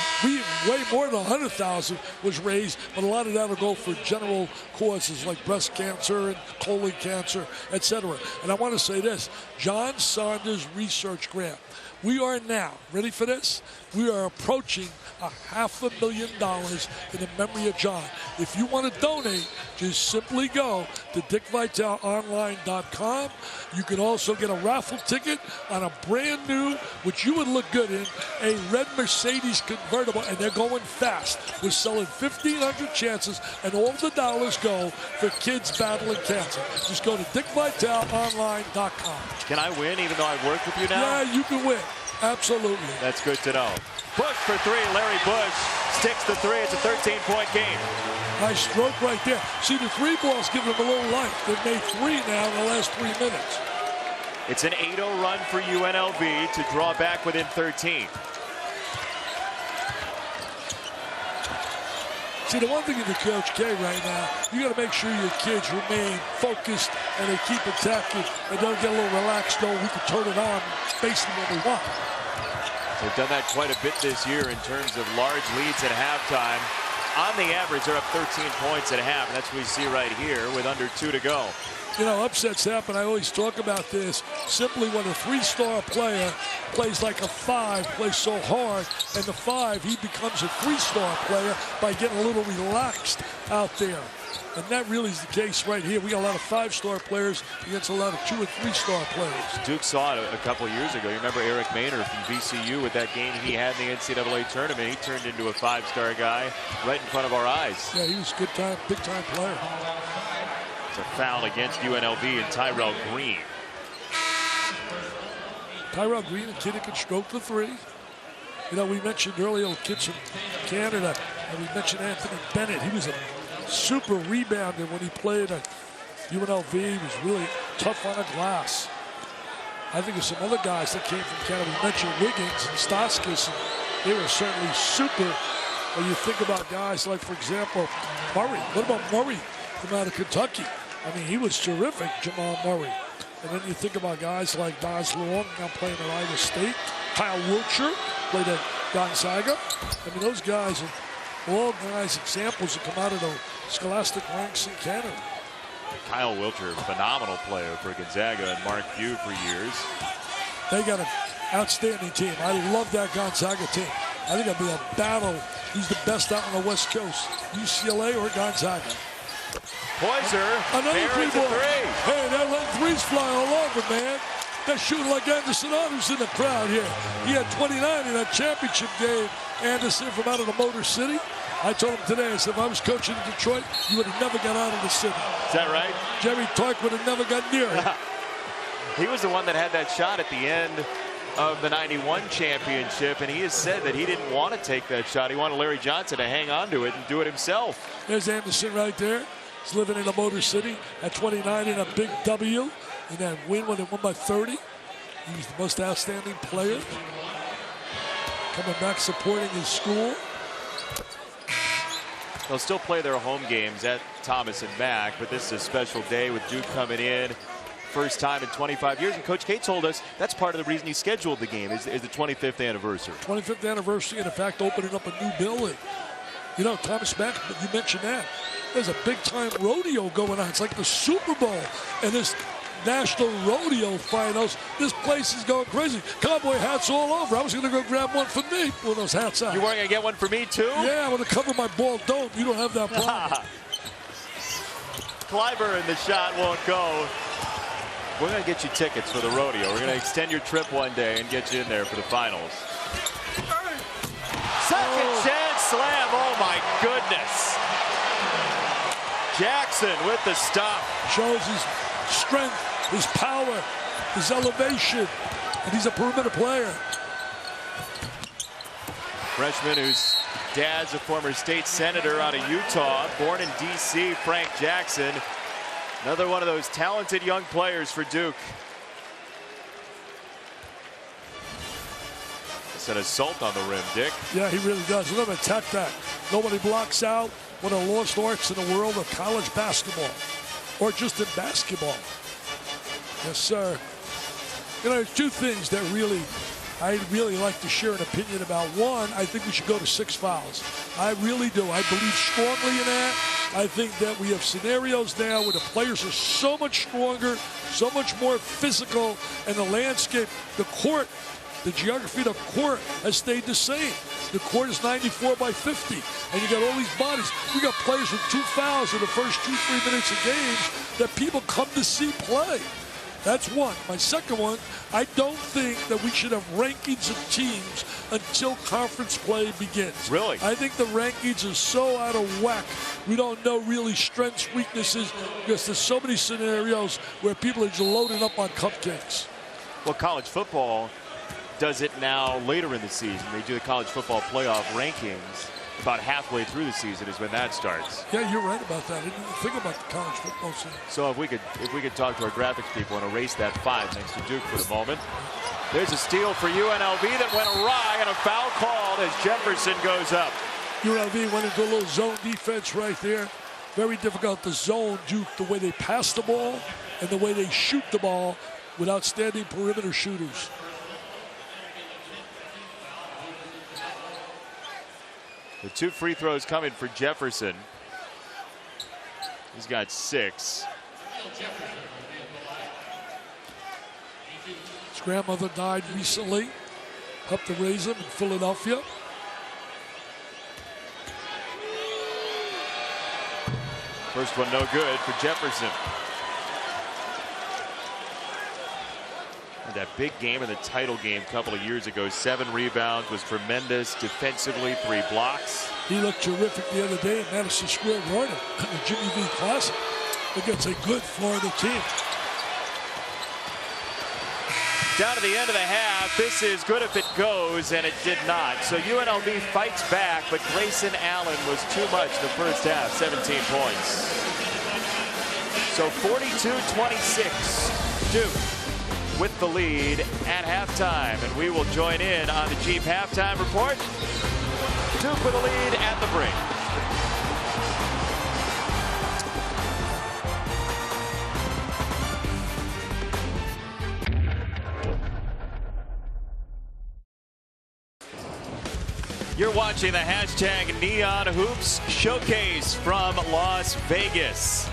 way more than $100,000 was raised, but a lot of that will go for general causes like breast cancer and colon cancer, etc. And I want to say this, John Saunders Research Grant. We are now, ready for this? We are approaching $500,000 in the memory of John. If you want to donate, just simply go to dickvitelonline.com. You can also get a raffle ticket on a brand new, which you would look good in, a red Mercedes convertible, and they're going fast. We're selling 1,500 chances, and all the dollars go for kids battling cancer. Just go to dickvitelonline.com. Can I win even though I've worked with you now? Yeah, you can win. Absolutely. That's good to know. Bush for 3. Larry Bush sticks the 3. It's a 13-point game. Nice stroke right there. See, the 3 ball's giving them a little life. They've made 3 now in the last 3 minutes. It's an 8-0 run for UNLV to draw back within 13. See, the one thing in the Coach K right now, you got to make sure your kids remain focused and they keep attacking and don't get a little relaxed. No, we can turn it on basically what we want. They've done that quite a bit this year in terms of large leads at halftime. On the average, they're up 13 points at half. And that's what we see right here with under 2 to go. You know, upsets happen. I always talk about this. Simply when a 3-star player plays like a 5, plays so hard, and the 5, he becomes a 3-star player by getting a little relaxed out there. And that really is the case right here. We got a lot of 5-star players against a lot of 2- and 3-star players. Duke saw it a couple years ago. You remember Eric Maynard from VCU with that game he had in the NCAA tournament. He turned into a 5-star guy right in front of our eyes. Yeah, he was a good-time, big-time player. It's a foul against UNLV and Tyrell Green. Tyrell Green, a kid who can stroke the 3. You know, we mentioned earlier kids from Canada, and we mentioned Anthony Bennett. He was a super rebounder when he played at UNLV. He was really tough on the glass. I think of some other guys that came from Canada. We mentioned Wiggins and Stauskas, and they were certainly super. When you think about guys like, for example, Murray. What about Murray from out of Kentucky? I mean, he was terrific, Jamal Murray. And then you think about guys like Baz Long, now playing at Iowa State. Kyle Wiltshire played at Gonzaga. I mean, those guys are all guys, examples that come out of the scholastic ranks in Canada. Kyle Wiltshire, phenomenal player for Gonzaga and Mark Few for years. They got an outstanding team. I love that Gonzaga team. I think it'll be a battle. Who's the best out on the West Coast, UCLA or Gonzaga? Poyser, another 3 ball. 3. Hey, they're letting 3s fly all over, man. They're shooting like Anderson Otters in the crowd here. He had 29 in that championship game. Anderson from out of the Motor City. I told him today, I said, if I was coaching in Detroit, you would have never got out of the city. Is that right? Jerry Tark would have never got near it. He was the one that had that shot at the end of the 91 championship, and he has said that he didn't want to take that shot. He wanted Larry Johnson to hang on to it and do it himself. There's Anderson right there. He's living in the Motor City at 29 in a big W in that win when they won by 30. He was the most outstanding player. Coming back supporting his school. They'll still play their home games at Thomas and Mack, but this is a special day with Duke coming in. First time in 25 years, and Coach K told us that's part of the reason he scheduled the game is the 25th anniversary. 25th anniversary, and in fact, opening up a new building. You know, Thomas Mack, you mentioned that. There's a big-time rodeo going on. It's like the Super Bowl, and this National Rodeo Finals. This place is going crazy. Cowboy hats all over. I was going to go grab one for me. Pull those hats out. You weren't going to get one for me, too? Yeah, I want to cover my bald dome. You don't have that problem. Clyburn, the shot won't go. We're going to get you tickets for the rodeo. We're going to extend your trip one day and get you in there for the finals. Second chance slam. Oh, my goodness. Jackson with the stop. Shows his strength, his power, his elevation, and he's a perimeter player. Freshman whose dad's a former state senator out of Utah, born in D.C., Frank Jackson. Another one of those talented young players for Duke. It's an assault on the rim, Dick. Yeah, he really does. Let him attack that. Nobody blocks out. One of the lost arts in the world of college basketball, or just in basketball. Yes, sir. You know, there's two things that I'd really like to share an opinion about. One, I think we should go to 6 fouls. I really do. I believe strongly in that. I think that we have scenarios now where the players are so much stronger, so much more physical, and the landscape, the court, the geography of the court has stayed the same. The court is 94 by 50, and you got all these bodies. We got players with 2 fouls in the first 2-3 minutes of games that people come to see play. That's one. My second one, I don't think that we should have rankings of teams until conference play begins. Really? I think the rankings are so out of whack. We don't know really strengths, weaknesses, because there's so many scenarios where people are just loading up on cupcakes. Well, college football does it now later in the season. They do the college football playoff rankings about halfway through the season is when that starts. Yeah, you're right about that. I didn't even think about the college football season. So if we could talk to our graphics people and erase that 5 next to Duke for the moment. There's a steal for UNLV that went awry and a foul called as Jefferson goes up. UNLV went into a little zone defense right there. Very difficult to zone Duke the way they pass the ball and the way they shoot the ball with outstanding perimeter shooters. The 2 free throws coming for Jefferson. He's got 6. His grandmother died recently. Helped to raise him in Philadelphia. First one no good for Jefferson. That big game in the title game a couple of years ago, 7 rebounds, was tremendous defensively, 3 blocks. He looked terrific the other day in Madison Square Garden in the Jimmy V Classic against a good Florida team. Down to the end of the half, this is good if it goes, and it did not. So UNLV fights back, but Grayson Allen was too much the first half, 17 points. So 42-26, Duke with the lead at halftime, and we will join in on the Jeep halftime report. Duke with a lead at the break. You're watching the hashtag Neon Hoops Showcase from Las Vegas.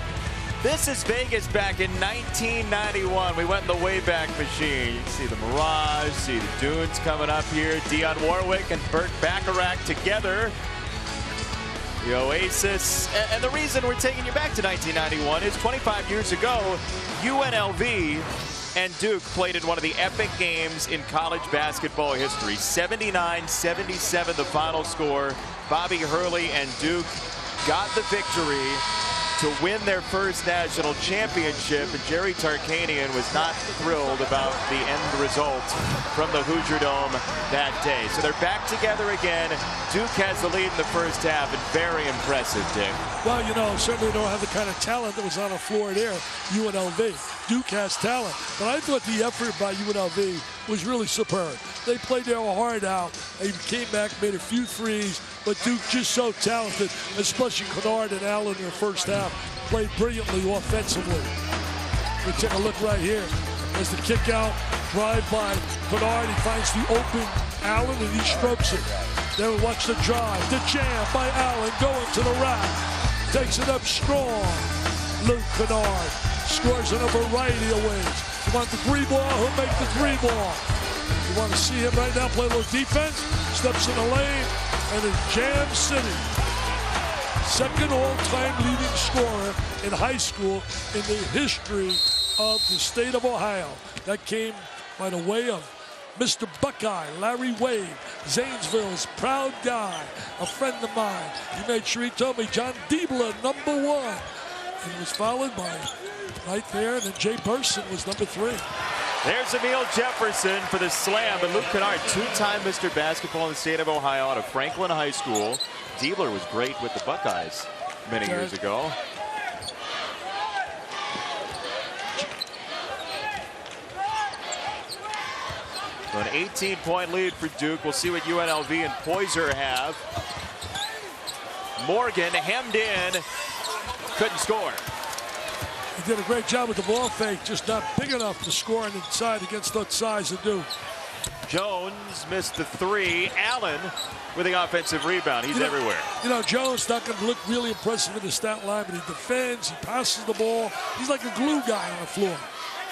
This is Vegas back in 1991. We went in the Wayback Machine. You can see the Mirage, see the dunes coming up here. Dionne Warwick and Burt Bacharach together. The Oasis. And the reason we're taking you back to 1991 is 25 years ago, UNLV and Duke played in one of the epic games in college basketball history. 79-77 the final score. Bobby Hurley and Duke got the victory. to win their first national championship, and Jerry Tarkanian was not thrilled about the end result from the Hoosier Dome that day. So they're back together again. Duke has the lead in the first half, and very impressive, Dick. Well, you know, certainly don't have the kind of talent that was on the floor there, UNLV. Duke has talent, but I thought the effort by UNLV was really superb. They played their heart out. They came back, made a few threes, but Duke just so talented, especially Kennard and Allen in the first half, played brilliantly offensively. We take a look right here. There's the kick out, drive by Kennard. He finds the open Allen and he strokes it. Then we watch the drive, the jam by Allen going to the rack. Takes it up strong. Luke Kennard scores in a variety of ways. You want the three ball, he'll make the three ball. You want to see him right now play a little defense, steps in the lane, and it's Jam City. Second all-time leading scorer in high school in the history of the state of Ohio. That came by the way of Mr. Buckeye, Larry Wade, Zanesville's proud guy, a friend of mine. He made sure he told me John Diebler, #1. And it was followed by right there, and then Jay Burson was #3. There's Emil Jefferson for the slam, but Luke Kennard, two-time Mr. Basketball in the state of Ohio out of Franklin High School. Diebler was great with the Buckeyes many years ago. So an 18-point lead for Duke. We'll see what UNLV and Poyser have. Morgan hemmed in, couldn't score. He did a great job with the ball fake, just not big enough to score on the inside against that size of Duke. Jones missed the three. Allen with the offensive rebound. He's everywhere. You know, Jones not going to look really impressive in the stat line, but he defends, he passes the ball. He's like a glue guy on the floor.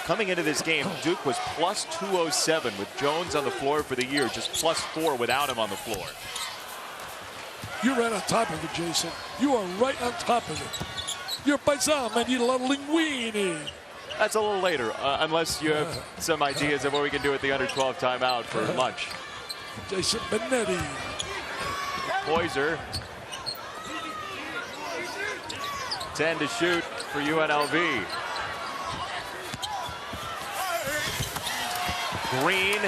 Coming into this game, Duke was plus 207 with Jones on the floor for the year, just plus 4 without him on the floor. You're right on top of it, Jason. You are right on top of it. You're paisan, man. You need a lot of linguine. That's a little later, unless you have some ideas of what we can do at the under-12 timeout for lunch. Jason Benetti. Poyser. 10 to shoot for UNLV. Green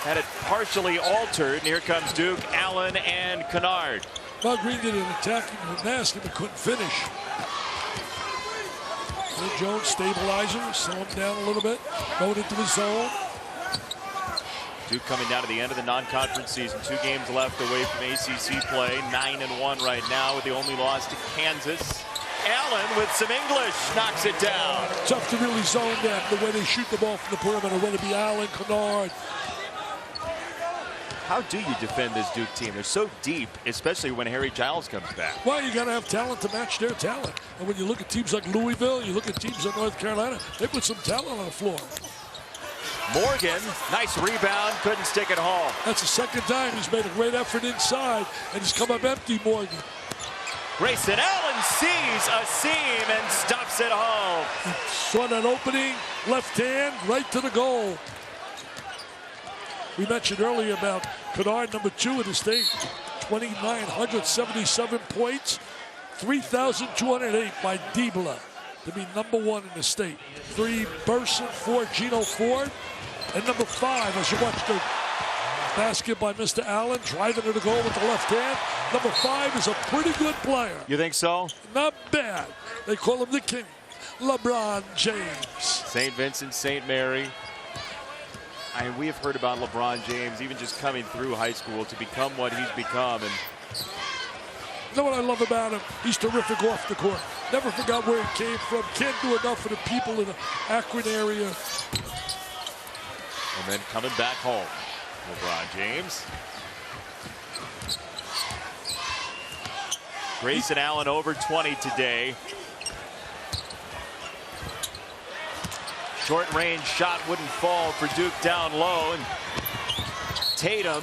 had it partially altered, and here comes Duke, Allen, and Kennard. Well, Green did an attacking basket but couldn't finish. And Jones stabilizer, slow him down a little bit, going into the zone. Duke coming down to the end of the non-conference season. 2 games left away from ACC play. 9-1 right now with the only loss to Kansas. Allen with some English knocks it down. Tough to really zone them the way they shoot the ball from the perimeter, whether it be Allen, Kennard. How do you defend this Duke team? They're so deep, especially when Harry Giles comes back. Well, you got to have talent to match their talent. And when you look at teams like Louisville, you look at teams like North Carolina, they put some talent on the floor. Morgan, nice rebound, couldn't stick it home. That's the second time he's made a great effort inside, and he's come up empty, Morgan. Grayson Allen sees a seam and stuffs it home. He saw that opening, left hand, right to the goal. We mentioned earlier about Kennard, #2 in the state, 2,977 points, 3,208 by Diebler to be #1 in the state. 3 Burson, 4 Gino Ford, and #5 as you watch the basket by Mr. Allen, driving to the goal with the left hand. #5 is a pretty good player. You think so? Not bad. They call him the King, LeBron James. St. Vincent, St. Mary. We have heard about LeBron James even just coming through high school to become what he's become. And you know what I love about him? He's terrific off the court. Never forgot where he came from. Can't do enough for the people in the Akron area. And then coming back home, LeBron James. Grayson Allen over 20 today. Short range shot wouldn't fall for Duke down low. And Tatum,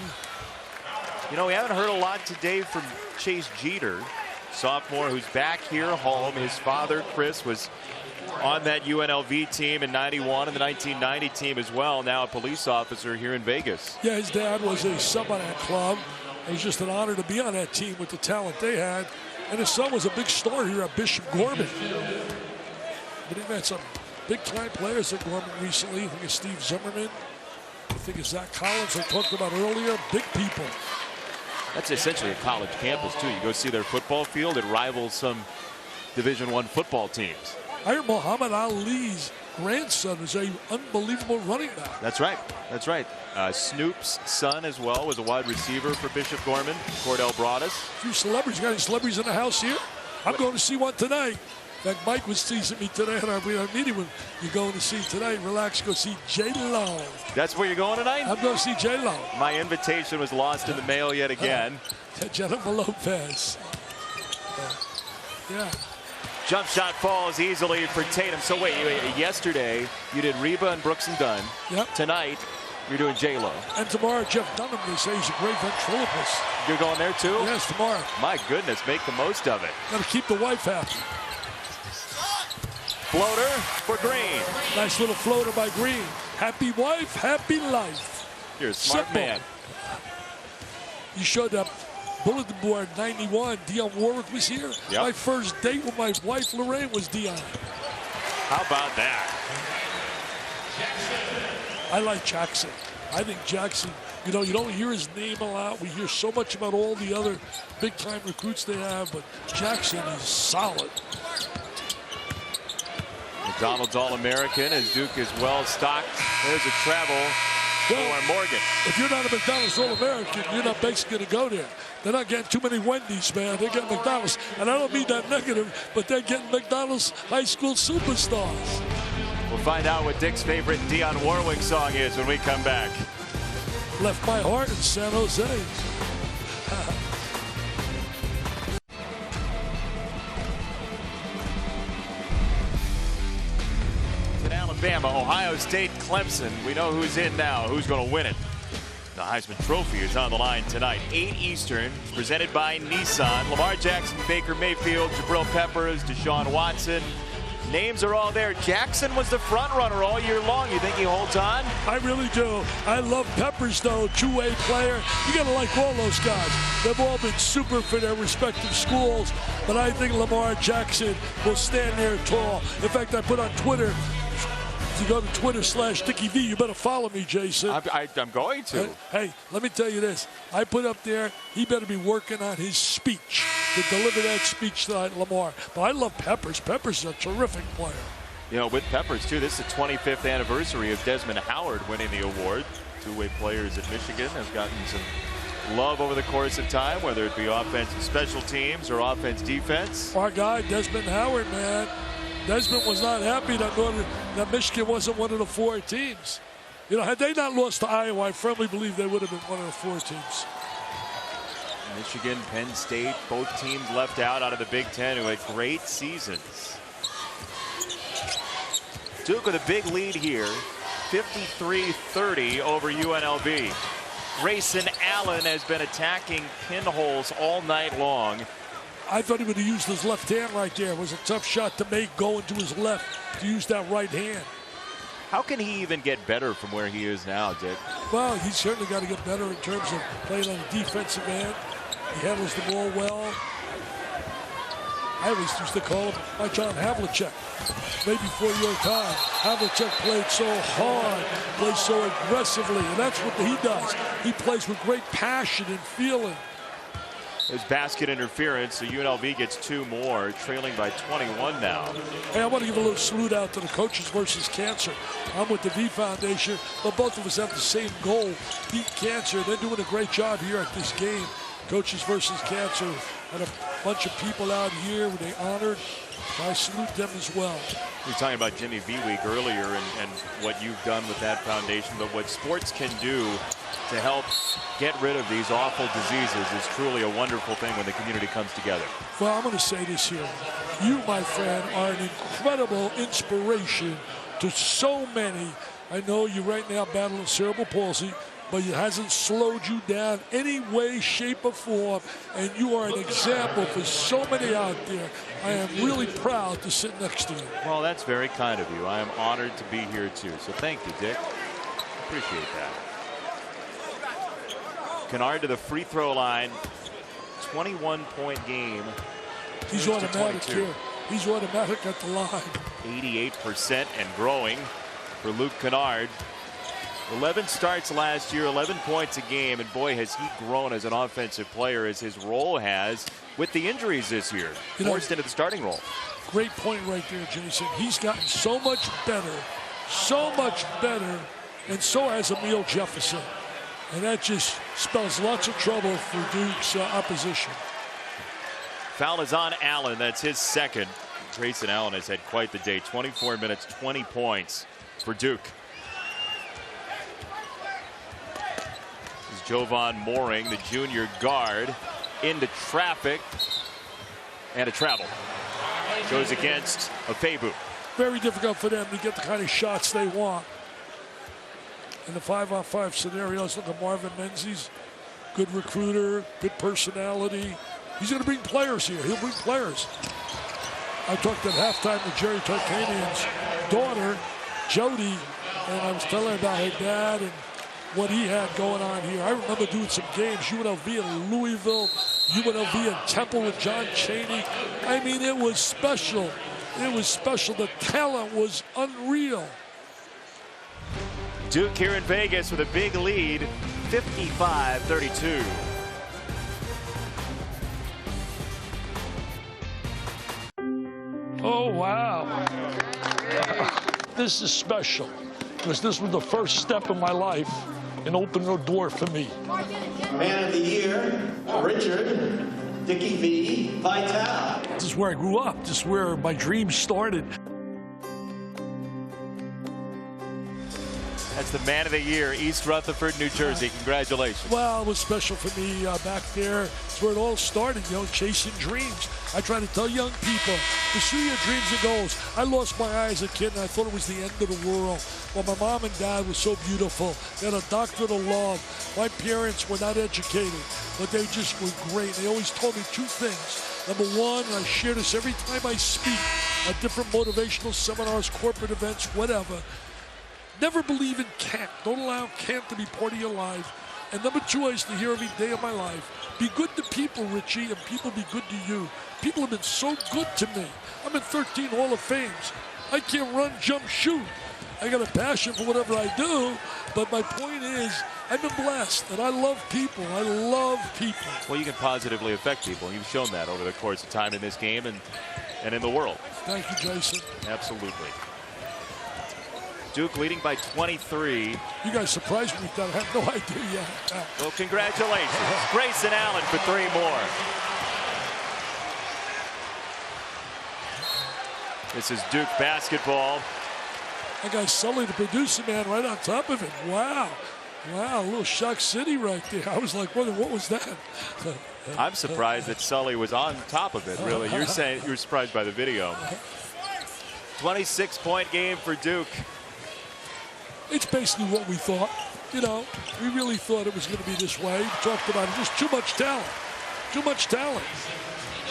you know, we haven't heard a lot today from Chase Jeter, sophomore who's back here home. His father, Chris, was on that UNLV team in '91 and the 1990 team as well. Now a police officer here in Vegas. Yeah, his dad was a sub on that club. It was just an honor to be on that team with the talent they had. And his son was a big star here at Bishop Gorman. But he met some big-time players at Gorman recently. I think it's Steve Zimmerman. I think it's Zach Collins I talked about earlier. Big people. That's essentially a college campus, too. You go see their football field. It rivals some Division I football teams. I hear Muhammad Ali's grandson is an unbelievable running back. That's right. That's right. Snoop's son as well was a wide receiver for Bishop Gorman. Cordell Broadus. A few celebrities. You got any celebrities in the house here? I'm going to see one tonight. In fact, Mike was teasing me today, and we had a meeting with you're going to see tonight. Relax, go see J-Lo. That's where you're going tonight? I'm going to see J-Lo. My invitation was lost in the mail yet again. Jennifer Lopez. Yeah. Jump shot falls easily for Tatum. So wait, yesterday you did Reba and Brooks and Dunn. Yep. Tonight you're doing J-Lo. And tomorrow Jeff Dunham, they say he's a great ventriloquist. You're going there too? Yes, tomorrow. My goodness, make the most of it. Got to keep the wife happy. Floater for Green. Nice little floater by Green. Happy wife, happy life. You're a smart Simple. man. You showed up. Bulletin board 91. Dionne Warwick was here. Yep. My first date with my wife Lorraine was Dionne. How about that? I like Jackson. I think Jackson, you know, you don't hear his name a lot. We hear so much about all the other big-time recruits they have, but Jackson is solid. McDonald's All-American as Duke is well stocked. There's a travel for Morgan. If you're not a McDonald's All-American, you're not basically going to go there. They're not getting too many Wendy's, man. They're getting McDonald's. And I don't mean that negative, but they're getting McDonald's high school superstars. We'll find out what Dick's favorite Dionne Warwick song is when we come back. Left my heart in San Jose. Alabama, Ohio State, Clemson. We know who's in now, who's going to win it. The Heisman Trophy is on the line tonight. 8 Eastern, presented by Nissan. Lamar Jackson, Baker Mayfield, Jabril Peppers, Deshaun Watson. Names are all there. Jackson was the front runner all year long. You think he holds on? I really do. I love Peppers, though, two-way player. You got to like all those guys. They've all been super for their respective schools, but I think Lamar Jackson will stand there tall. In fact, I put on Twitter, if you go to Twitter/DickieV, you better follow me, Jason. I'm going to. Hey, let me tell you this. I put up there, he better be working on his speech to deliver that speech tonight, Lamar. But I love Peppers. Peppers is a terrific player. You know, with Peppers, too, this is the 25th anniversary of Desmond Howard winning the award. Two-way players at Michigan have gotten some love over the course of time, whether it be offense and special teams or offense defense. Our guy, Desmond Howard, man. Desmond was not happy that Michigan wasn't one of the 4 teams. You know, had they not lost to Iowa, I firmly believe they would have been one of the 4 teams. Michigan, Penn State, both teams left out of the Big Ten who had great seasons. Duke with a big lead here, 53-30 over UNLV. Grayson Allen has been attacking pinholes all night long. I thought he would have used his left hand right there. It was a tough shot to make going to his left to use that right hand. How can he even get better from where he is now, Dick? Well, he's certainly got to get better in terms of playing on the defensive end. He handles the ball well. I always used to call him my John Havlicek. Maybe before your time, Havlicek played so hard, plays so aggressively, and that's what he does. He plays with great passion and feeling. There's basket interference, so UNLV gets 2 more, trailing by 21 now. Hey, I want to give a little salute out to the Coaches versus Cancer. I'm with the V Foundation, but both of us have the same goal, beat cancer. They're doing a great job here at this game. Coaches versus Cancer, and a bunch of people out here they honored. I salute them as well. We were talking about Jimmy V Week earlier and what you've done with that foundation, but what sports can do to help get rid of these awful diseases is truly a wonderful thing when the community comes together. Well, I'm going to say this here. You, my friend, are an incredible inspiration to so many. I know you're right now battling cerebral palsy, but it hasn't slowed you down any way, shape, or form, and you are an example for so many out there. I am really proud to sit next to you. Well, that's very kind of you. I am honored to be here, too, so thank you, Dick. Appreciate that. Kennard to the free throw line. 21-point game He's automatic here. He's automatic at the line. 88% and growing for Luke Kennard. 11 starts last year, 11 points a game, and boy, has he grown as an offensive player as his role has with the injuries this year. Forced into the starting role. Great point right there, Jason. He's gotten so much better, and so has Emil Jefferson. And that just spells lots of trouble for Duke's opposition. Foul is on Allen. That's his second. Grayson Allen has had quite the day. 24 minutes, 20 points for Duke. This is Jovan Mooring, the junior guard, into traffic and a travel. Goes against Afebu. Very difficult for them to get the kind of shots they want. In the 5-on-5 scenarios, look at Marvin Menzies. Good recruiter, good personality. He's going to bring players here. He'll bring players. I talked at halftime to Jerry Tarkanian's daughter, Jody, and I was telling her about her dad and what he had going on here. I remember doing some games, UNLV in Louisville, UNLV in Temple with John Chaney. I mean, it was special. It was special. The talent was unreal. Duke here in Vegas with a big lead, 55-32. Oh, wow. This is special because this was the first step in my life and opened a door for me. Man of the Year, Richard Dickie V. Vitale. This is where I grew up. This is where my dreams started. That's the Man of the Year, East Rutherford, New Jersey. Congratulations. Well, it was special for me back there. It's where it all started, chasing dreams. I try to tell young people, pursue your dreams and goals. I lost my eye as a kid, and I thought it was the end of the world. Well, my mom and dad were so beautiful. They had a doctorate of love. My parents were not educated, but they just were great. They always told me two things. Number one, and I share this every time I speak at different motivational seminars, corporate events, whatever. Never believe in can't. Don't allow can't to be part of your life. And number two, I used to hear every day of my life, be good to people, Richie, and people be good to you. People have been so good to me. I'm in 13 Hall of Fames. I can't run, jump, shoot. I got a passion for whatever I do, but my point is, I've been blessed, and I love people. I love people. Well, you can positively affect people. You've shown that over the course of time in this game and in the world. Thank you, Jason. Absolutely. Duke leading by 23. You guys surprised me with that. I have no idea yet. Well, congratulations. Grayson Allen for 3 more. This is Duke basketball. That guy Sully, the producer man, right on top of it. Wow. Wow, a little Shock City right there. I was like, what was that? I'm surprised that Sully was on top of it, really. You're saying you were surprised by the video. 26-point game for Duke. It's basically what we thought. We really thought it was going to be this way. We talked about it. Just too much talent. Too much talent.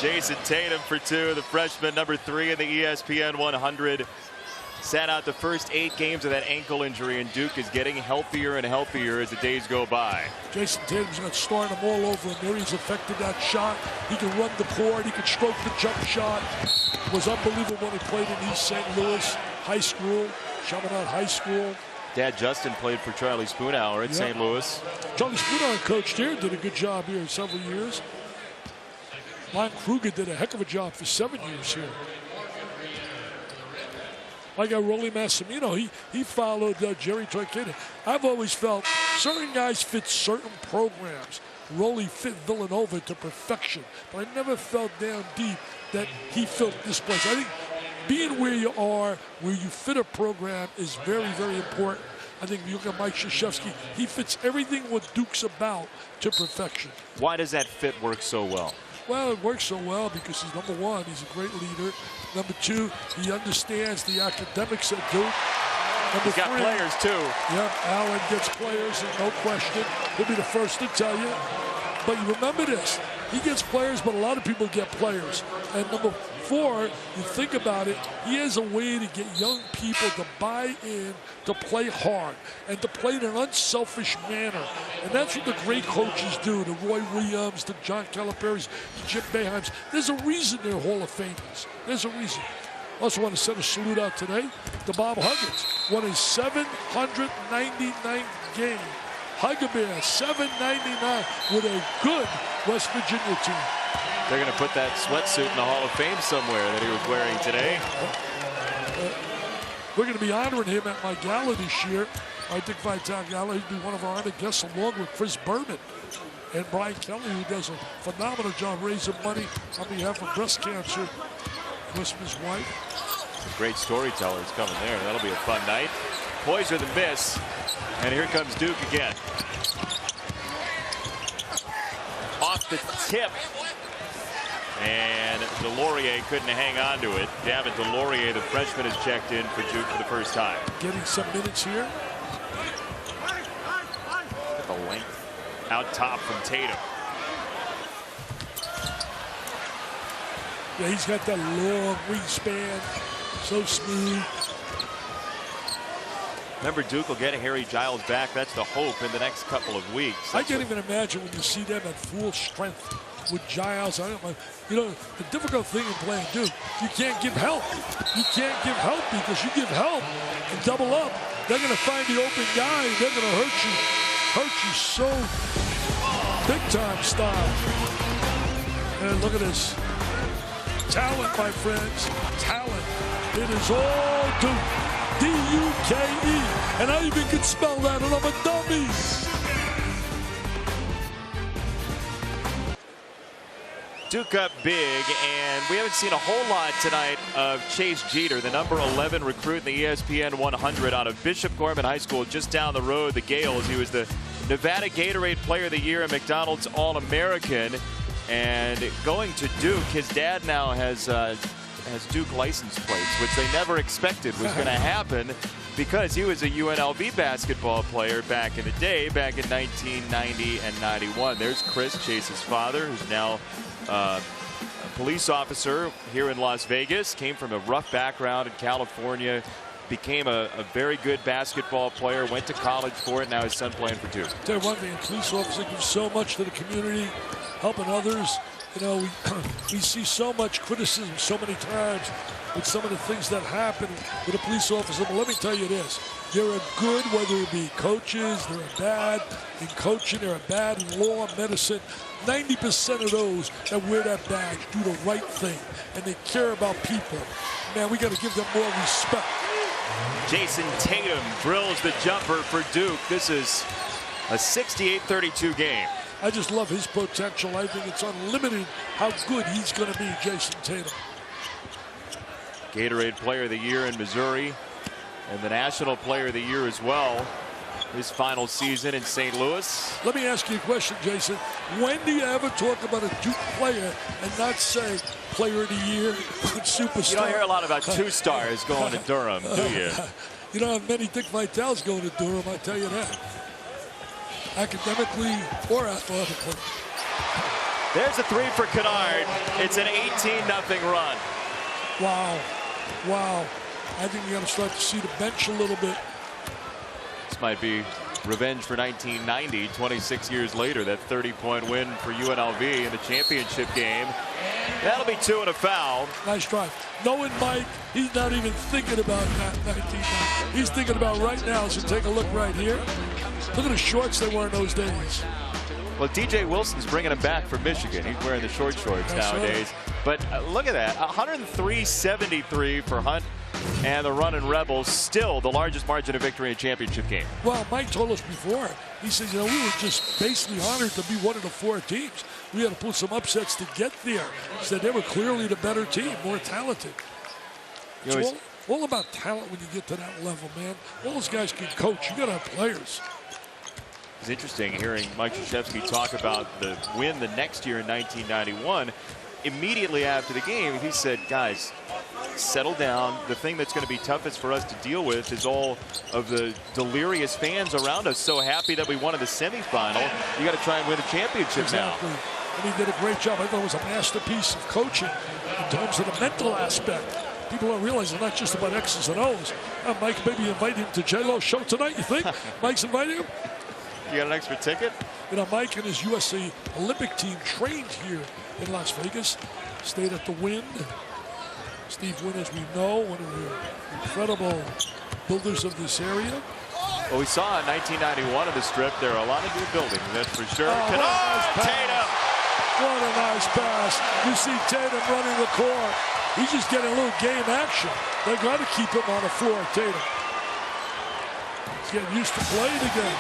Jason Tatum for 2, the freshman, number 3 in the ESPN 100. Sat out the first 8 games of that ankle injury, and Duke is getting healthier and healthier as the days go by. Jason Tatum's going to start him all over him there. He's affected that shot. He can run the court. He can stroke the jump shot. It was unbelievable when he played in East St. Louis High School, Chaminade High School. Dad Justin played for Charlie Spoonhour at St. Louis. Charlie Spoonhour coached here, did a good job here in several years. Lon Kruger did a heck of a job for 7 years here. My guy Rolly Massimino, he followed Jerry Tarkanian. I've always felt certain guys fit certain programs. Rolly fit Villanova to perfection, but I never felt down deep that he fit this place. I think being where you are, where you fit a program is very, very important. I think if you look at Mike Krzyzewski, he fits everything what Duke's about to perfection. Why does that fit work so well? Well, it works so well because he's number one, he's a great leader. Number two, he understands the academics at Duke. Number He's got three, players too. Yep, Allen gets players, and no question. He'll be the first to tell you. But you remember this, He gets players, but a lot of people get players. And number 4, you think about it, he has a way to get young people to buy in, to play hard, and to play in an unselfish manner. And that's what the great coaches do, the Roy Williams, the John Calipari's, the Jim Boeheims. There's a reason they're Hall of Famers. There's a reason. Also want to send a salute out today to Bob Huggins. Won his 799th game. Huggabear, 799 with a good West Virginia team. They're going to put that sweatsuit in the Hall of Fame somewhere that he was wearing today. We're going to be honoring him at my gala this year. I think Vital Gala, he'd be one of our honored guests along with Chris Berman and Brian Kelly, who does a phenomenal job raising money on behalf of breast cancer. With his wife. Great storytellers coming there. That'll be a fun night. Poise with a miss. And here comes Duke again. Off the tip. And DeLaurier couldn't hang on to it. Davin DeLaurier, the freshman, has checked in for Duke for the first time. Getting some minutes here. The length out top from Tatum. Yeah, he's got that long wingspan, so smooth. Remember, Duke will get Harry Giles back. That's the hope in the next couple of weeks. I can't even imagine when you see them at full strength with Giles. I don't know. You know, the difficult thing in playing Duke, you can't give help. You can't give help because you give help and double up. They're going to find the open guy. And they're going to hurt you so big time style. And look at this. Talent, my friends, talent. It is all Duke, D-U-K-E. And I even can spell that, and I'm a dummy. Duke up big, and we haven't seen a whole lot tonight of Chase Jeter, the number 11 recruit in the ESPN 100 out of Bishop Gorman High School just down the road, the Gales. He was the Nevada Gatorade Player of the Year and McDonald's All-American. And going to Duke, his dad now has Duke license plates, which they never expected was going to happen because he was a UNLV basketball player back in the day, back in 1990 and 91. There's Chris, Chase's father, who's now a police officer here in Las Vegas, came from a rough background in California, became a very good basketball player, went to college for it, now his son playing for Duke. Tell you one thing, a police officer gives so much to the community, helping others. You know, we see so much criticism so many times with some of the things that happen with a police officer. But let me tell you this. There are good, whether it be coaches, there are bad in coaching, there are bad in law, medicine. 90% of those that wear that badge do the right thing, and they care about people. Man, we got to give them more respect. Jason Tatum drills the jumper for Duke. This is a 68-32 game. I just love his potential. I think it's unlimited how good he's going to be, Jason Tatum. Gatorade Player of the Year in Missouri and the National Player of the Year as well. His final season in St. Louis. Let me ask you a question, Jason. When do you ever talk about a Duke player and not say Player of the Year, superstar? You don't hear a lot about two stars going to Durham, do you? You don't have many Dick Vitals going to Durham, I tell you that. Academically or athletically. There's a three for Kennard. It's an 18-0 run. Wow. Wow. I think you got to start to see the bench a little bit. This might be revenge for 1990, 26 years later, that 30-point win for UNLV in the championship game. That'll be 2 and a foul. Nice try. Knowing Mike, he's not even thinking about that 1990. He's thinking about right now. So take a look right here. Look at the shorts they were in those days. Well, DJ Wilson's bringing him back from Michigan. He's wearing the short shorts nowadays. But look at that, 103-73 for Hunt and the Runnin Rebels, still the largest margin of victory in a championship game. Well, Mike told us before, he says, you know, we were just basically honored to be one of the 4 teams. We had to pull some upsets to get there. He said they were clearly the better team, more talented. You know, It's all about talent when you get to that level, man. All those guys can coach. You got to have players. It's interesting hearing Mike Krzyzewski talk about the win the next year in 1991. Immediately after the game, he said, guys, settle down. The thing that's going to be toughest for us to deal with is all of the delirious fans around us so happy that we won in the semifinal. You got to try and win a championship exactly. now. and he did a great job. I thought it was a masterpiece of coaching in terms of the mental aspect. People don't realize it's not just about X's and O's. Mike, maybe invite him to J-Lo's show tonight, you think? Mike's inviting him? You got an extra ticket? You know, Mike and his USA Olympic team trained here in Las Vegas, stayed at the Wynn. Steve Wynn, as we know, one of the incredible builders of this area. Well, we saw in 1991 on the Strip, there are a lot of new buildings, that's for sure. Nice Tatum! What a nice pass. You see Tatum running the court. He's just getting a little game action. They got to keep him on the floor, Tatum. He's getting used to playing again.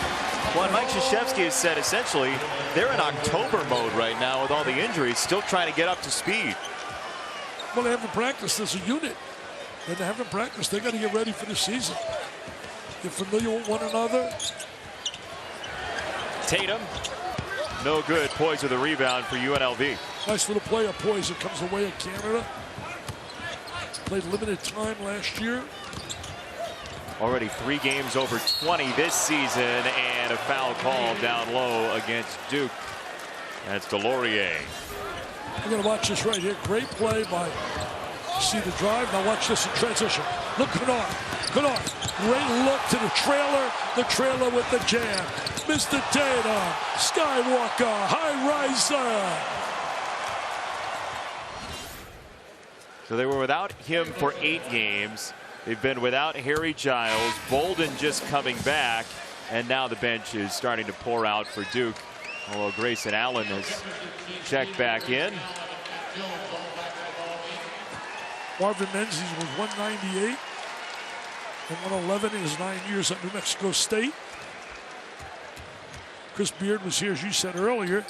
Well, Mike Krzyzewski has said essentially they're in October mode right now with all the injuries, still trying to get up to speed. Well, they haven't practiced as a unit. And they haven't practiced. They got to get ready for the season. Get familiar with one another. Tatum, no good. Poised with a rebound for UNLV. Nice little play of Poise that comes away at Canada. Played limited time last year. Already 3 games over 20 this season, and a foul call down low against Duke. That's Delorier. We're going to watch this right here. Great play by, see the drive. Now watch this in transition. Look, Kennard. Great look to the trailer. The trailer with the jam. Mr. Tatum. Skywalker. High riser. So they were without him for 8 games. They've been without Harry Giles. Bolden just coming back. And now the bench is starting to pour out for Duke. Although Grayson Allen has checked back in. Marvin Menzies was 198 and 111 in his 9 years at New Mexico State. Chris Beard was here, as you said earlier.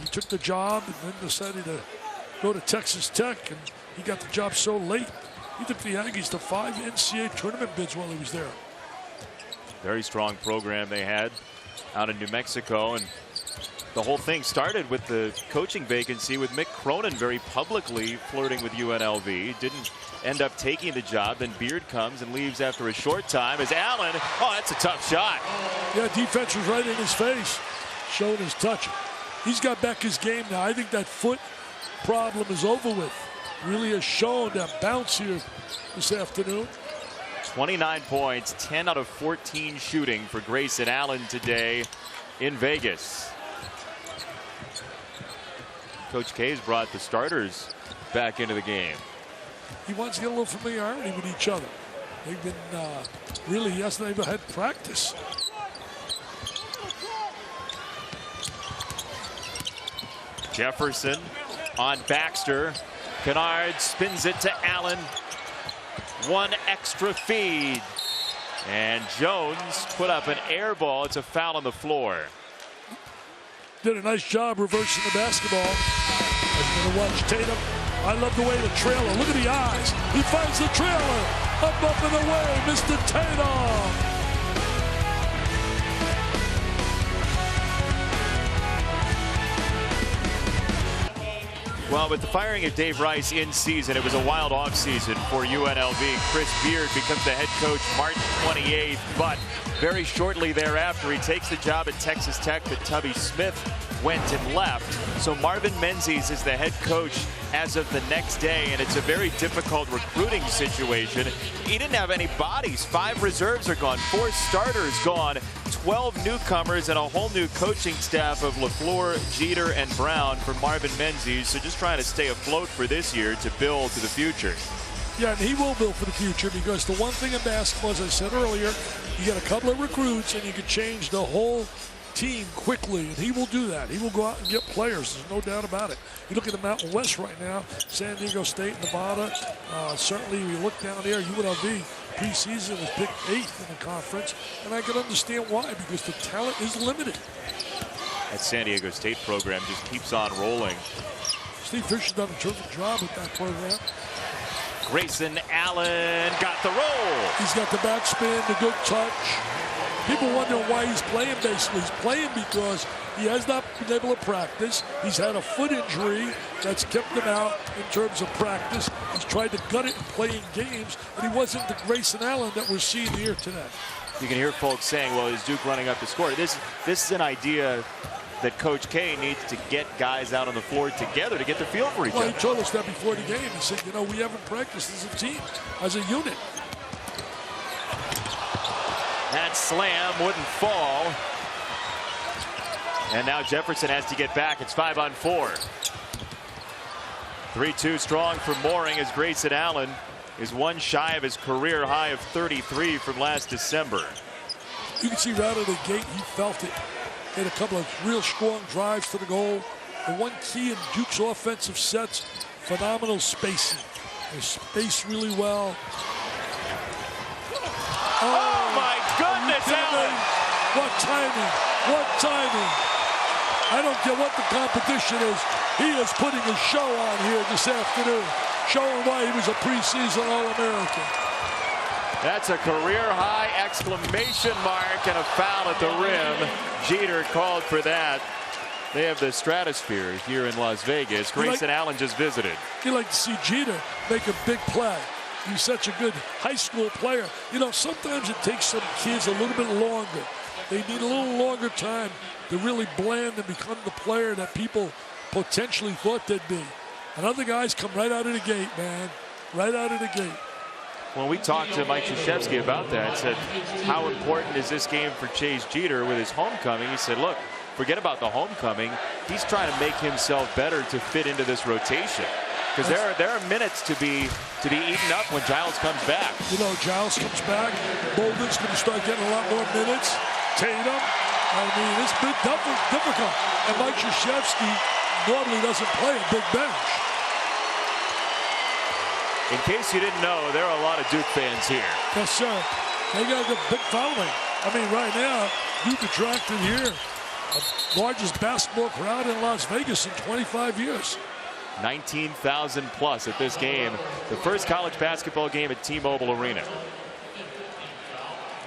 He took the job and then decided to go to Texas Tech, and he got the job so late. He took the Aggies to 5 NCAA tournament bids while he was there. Very strong program they had out in New Mexico, and the whole thing started with the coaching vacancy with Mick Cronin very publicly flirting with UNLV. Didn't end up taking the job. Then Beard comes and leaves after a short time as Allen. Oh, that's a tough shot. Yeah, defense was right in his face, showing his touch. He's got back his game now. I think that foot problem is over with. Really has shown that bounce here this afternoon. 29 points, 10 out of 14 shooting for Grayson Allen today in Vegas. Coach K's brought the starters back into the game. He wants to get a little familiarity with each other. They've been really, he hasn't even had practice. Jefferson on Baxter. Kennard spins it to Allen. One extra feed. And Jones put up an air ball. It's a foul on the floor. Did a nice job reversing the basketball. I'm going to watch Tatum. I love the way the trailer. Look at the eyes. He finds the trailer. Up and away, Mr. Tatum. Well, with the firing of Dave Rice in season, it was a wild offseason for UNLV. Chris Beard becomes the head coach March 28th, but very shortly thereafter, he takes the job at Texas Tech, but Tubby Smith went and left. So Marvin Menzies is the head coach as of the next day, and it's a very difficult recruiting situation. He didn't have any bodies. 5 reserves are gone, 4 starters gone, 12 newcomers, and a whole new coaching staff of LaFleur, Jeter, and Brown for Marvin Menzies. So just trying to stay afloat for this year to build to the future. Yeah, and he will build for the future, because the one thing in basketball, as I said earlier, you get a couple of recruits and you can change the whole team quickly, and he will do that. He will go out and get players. There's no doubt about it. You look at the Mountain West right now, San Diego State, Nevada. Certainly, we look down there, UNLV preseason was picked 8th in the conference, and I can understand why, because the talent is limited. That San Diego State program just keeps on rolling. Steve Fisher's done a terrific job with that program. Grayson Allen got the roll. He's got the backspin, the good touch. People wonder why he's playing, basically. He's playing because he has not been able to practice. He's had a foot injury that's kept him out in terms of practice. He's tried to gut it and play in games, and he wasn't the Grayson Allen that we're seeing here today. You can hear folks saying, well, is Duke running up the score? This is an idea that Coach K needs to get guys out on the floor together to get the feel for each Well, other. he told us that before the game. He said, you know, we haven't practiced as a team, as a unit. That slam wouldn't fall. And now Jefferson has to get back. It's 5-on-4. 3-2 strong for Mooring as Grayson Allen is one shy of his career high of 33 from last December. You can see right out of the gate, he felt it. He had a couple of real strong drives to the goal. The one key in Duke's offensive sets, phenomenal spacing. They space really well. Oh my goodness, Allen! What timing, what timing. I don't care what the competition is. He is putting a show on here this afternoon, showing why he was a preseason All-American. That's a career-high exclamation mark and a foul at the rim. Jeter called for that. They have the stratosphere here in Las Vegas. Grayson Allen just visited. You like to see Jeter make a big play. He's such a good high school player. You know, sometimes it takes some kids a little bit longer. They need a little longer time to really blend and become the player that people potentially thought they'd be. And other guys come right out of the gate, man. Right out of the gate. When we talked to Mike Krzyzewski about that, said, how important is this game for Chase Jeter with his homecoming? He said, look, forget about the homecoming. He's trying to make himself better to fit into this rotation. Because there are minutes to be eaten up when Giles comes back. You know, Giles comes back. Bolden's going to start getting a lot more minutes. Tatum. I mean, it's been difficult. And Mike Krzyzewski normally doesn't play a big bench. In case you didn't know, there are a lot of Duke fans here. Yes, sir. They got a big following. I mean, right now, Duke attracted here the largest basketball crowd in Las Vegas in 25 years. 19,000 plus at this game. The first college basketball game at T-Mobile Arena.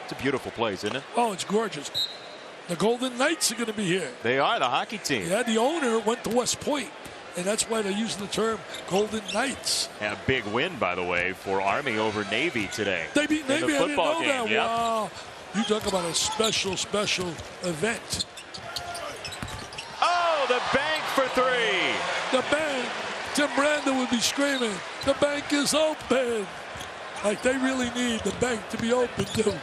It's a beautiful place, isn't it? Oh, it's gorgeous. The Golden Knights are going to be here. They are the hockey team. Yeah, the owner went to West Point, and that's why they're using the term Golden Knights. And a big win, by the way, for Army over Navy today. They beat Navy. In the football I didn't know game. that. Yep. Wow. You talk about a special event. Oh, the bank for three. The bank. Tim Brandon would be screaming, the bank is open. Like they really need the bank to be open, Duke.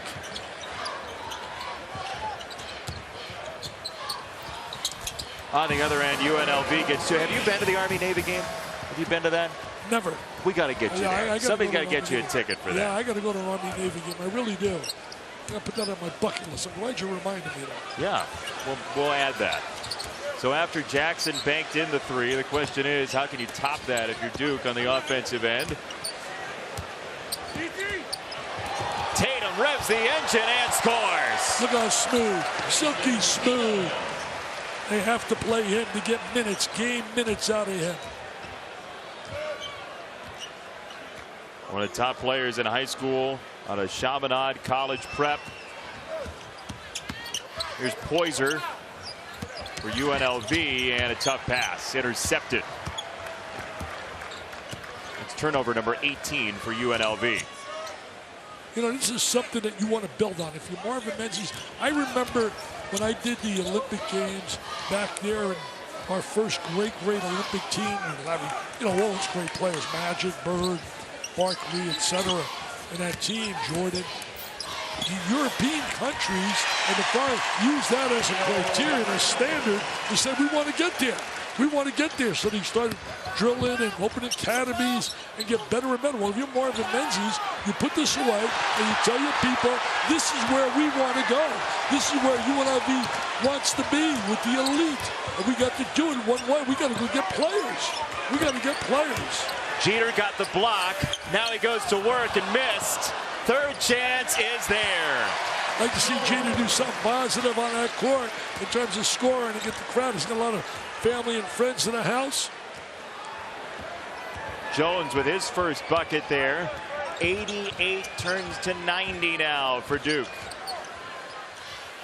On the other end, UNLV gets two. Have you been to the Army-Navy game? Have you been to that? Never. We got to get you there. Somebody's got to get you a ticket for that. Yeah, I got to go to an Army-Navy game. I really do. I got to put that on my bucket list. I'm glad you reminded me of that. Yeah, we'll add that. So after Jackson banked in the three, the question is, how can you top that if you're Duke on the offensive end? Tatum revs the engine and scores. Look how smooth, silky smooth. They have to play him to get minutes, game minutes out of him. One of the top players in high school on a Chaminade College prep. Here's Poyser for UNLV, and a tough pass intercepted. It's turnover number 18 for UNLV. You know, this is something that you want to build on. If you're Marvin Menzies, I remember when I did the Olympic Games back there, and our first great Olympic team, and you know, all those great players, Magic, Bird, Barkley, etc. And that team, Jordan. The European countries and the FAR use that as a criterion, a standard to say we want to get there. We want to get there. So they started drilling and opening academies and get better and better. Well, if you're Marvin Menzies, you put this away and you tell your people, this is where we want to go. This is where UNLV wants to be with the elite. And we got to do it one way. We got to go get players. We got to get players. Jeter got the block. Now he goes to work and missed. Third chance is there. I'd like to see Jeter do something positive on that court in terms of scoring and get the crowd. He's got a lot of family and friends in the house. Jones with his first bucket there. 88 turns to 90 now for Duke.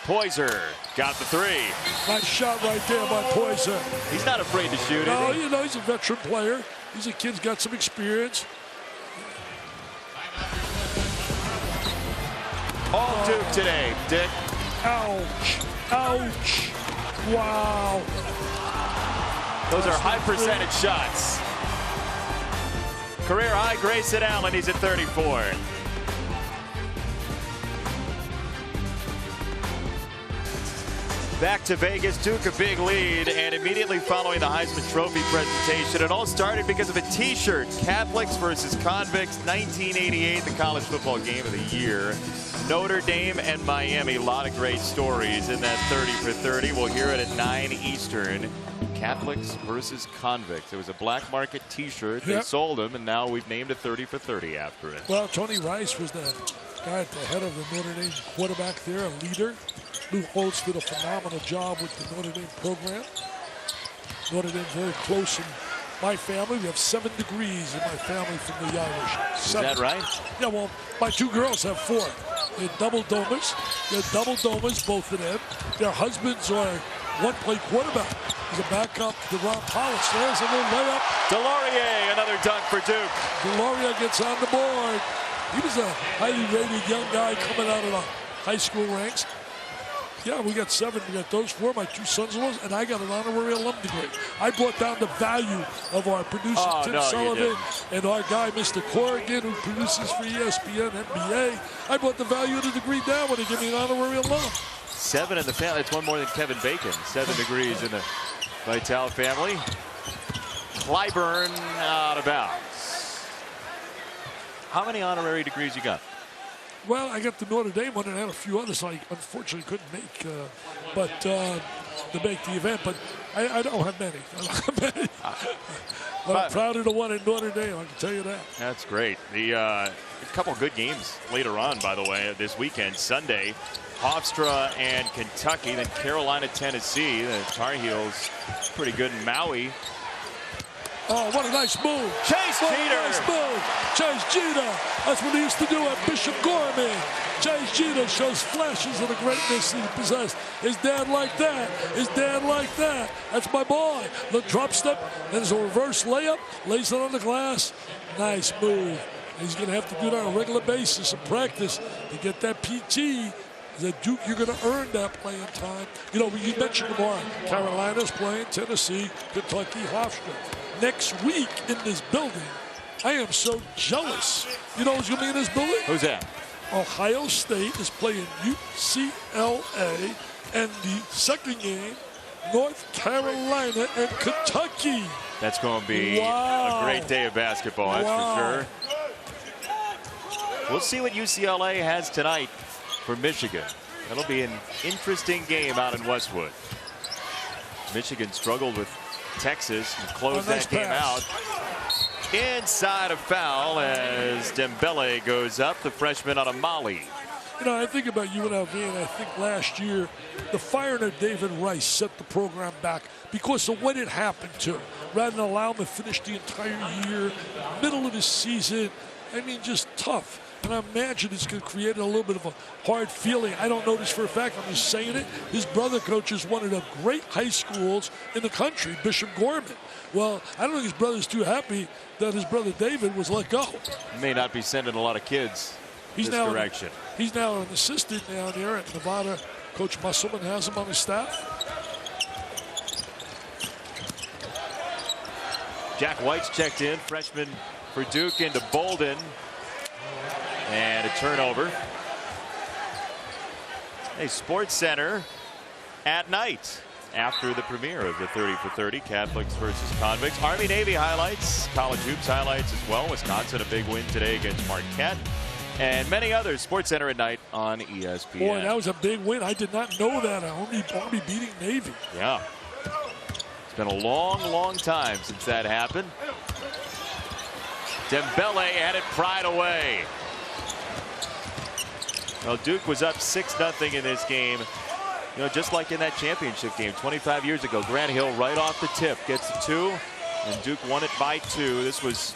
Poyser got the three. Nice shot right there by Poyser. He's not afraid to shoot, No, is he? you know, he's a veteran player. He's a kid's got some experience. All Duke today, Dick. Ouch. Ouch. Wow. Those are high percentage shots. Career high, Grayson Allen, he's at 34. Back to Vegas, Duke a big lead, and immediately following the Heisman Trophy presentation, it all started because of a t-shirt. Catholics versus Convicts, 1988, the college football game of the year. Notre Dame and Miami, a lot of great stories in that 30 for 30. We'll hear it at 9 Eastern. Catholics versus Convicts. It was a black market t-shirt. They sold them, and now we've named a 30 for 30 after it. Well, Tony Rice was the guy at the head of the Notre Dame quarterback there, a leader. Lou Holtz did a phenomenal job with the Notre Dame program. Notre Dame very close in my family. We have 7 degrees in my family from the Irish. 7. Is that right? Yeah, well, my 2 girls have 4. They're double domers. Both of them. Their husbands are one-play quarterback. He's a backup to Ron Powers. There's a little layup. Delorier, another dunk for Duke. Delorier gets on the board. He was a highly rated young guy coming out of the high school ranks. Yeah, we got 7. We got those 4, my 2 sons-in-laws, and I got an honorary alum degree. I brought down the value of our producer, Tim Sullivan, and our guy, Mr. Corrigan, who produces for ESPN, NBA. I brought the value of the degree down when they give me an honorary alum. 7 in the family. That's 1 more than Kevin Bacon. 7 degrees in the Vitale family. Clyburn out of bounds. How many honorary degrees you got? Well, I got the Notre Dame one, and I had a few others I unfortunately couldn't make, to make the event. But I don't have many. But I'm proud of the one at Notre Dame, I can tell you that. That's great. A couple good games later on, by the way, this weekend. Sunday, Hofstra and Kentucky, then Carolina, Tennessee. The Tar Heels pretty good in Maui. Oh, what a nice move. Chase Jeter. Nice move. Chase Jeter. That's what he used to do at Bishop Gorman. Chase Jeter shows flashes of the greatness he possessed. His dad like that. His dad like that. That's my boy. The drop step. Then there's a reverse layup. Lays it on the glass. Nice move. He's going to have to do that on a regular basis in practice to get that PT. At Duke, you're going to earn that playing time. You know, you mentioned tomorrow, Carolina's playing Tennessee, Kentucky, Hofstra. Next week in this building, I am so jealous. You know who's going to be in this building? Who's that? Ohio State is playing UCLA, and the second game, North Carolina and Kentucky. That's going to be a great day of basketball, that's for sure. We'll see what UCLA has tonight for Michigan. That'll be an interesting game out in Westwood. Michigan struggled with Texas and closed that game out. Inside a foul as Dembele goes up, the freshman on a Molly. You know, I think about UNLV, and I think last year the firing of David Rice set the program back because of what it happened to. Rather than allow him to finish the entire year, middle of the season, I mean, just tough. And I imagine it's going to create a little bit of a hard feeling. I don't know this for a fact. I'm just saying it. His brother coaches one of the great high schools in the country, Bishop Gorman. Well, I don't think his brother's too happy that his brother David was let go. He may not be sending a lot of kids this direction. He's now an assistant down there at Nevada. Coach Musselman has him on his staff. Jack White's checked in, freshman for Duke into Bolden. And a turnover. A Sports Center at night after the premiere of the 30 for 30 Catholics versus Convicts. Army-Navy highlights, college hoops highlights as well. Wisconsin a big win today against Marquette. And many others. Sports Center at night on ESPN. Boy, that was a big win. I did not know that. Army beating Navy. Yeah. It's been a long, long time since that happened. Dembele had it pried away. Well, Duke was up 6-0 in this game. You know, just like in that championship game 25 years ago. Grant Hill right off the tip gets the 2, and Duke won it by 2. This was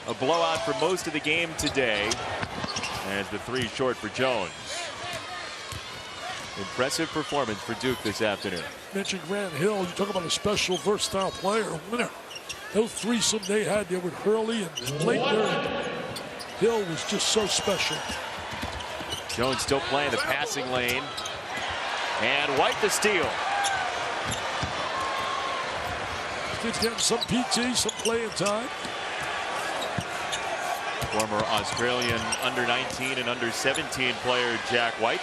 a blowout for most of the game today. And the 3 short for Jones. Impressive performance for Duke this afternoon. Mentioned Grant Hill. You talk about a special, versatile player, a winner. Those threesome they had there with Hurley and Leitner. Hill was just so special. Jones still playing the passing lane. And White the steal. kid's getting some PT, some playing time. Former Australian under-19 and under-17 player Jack White.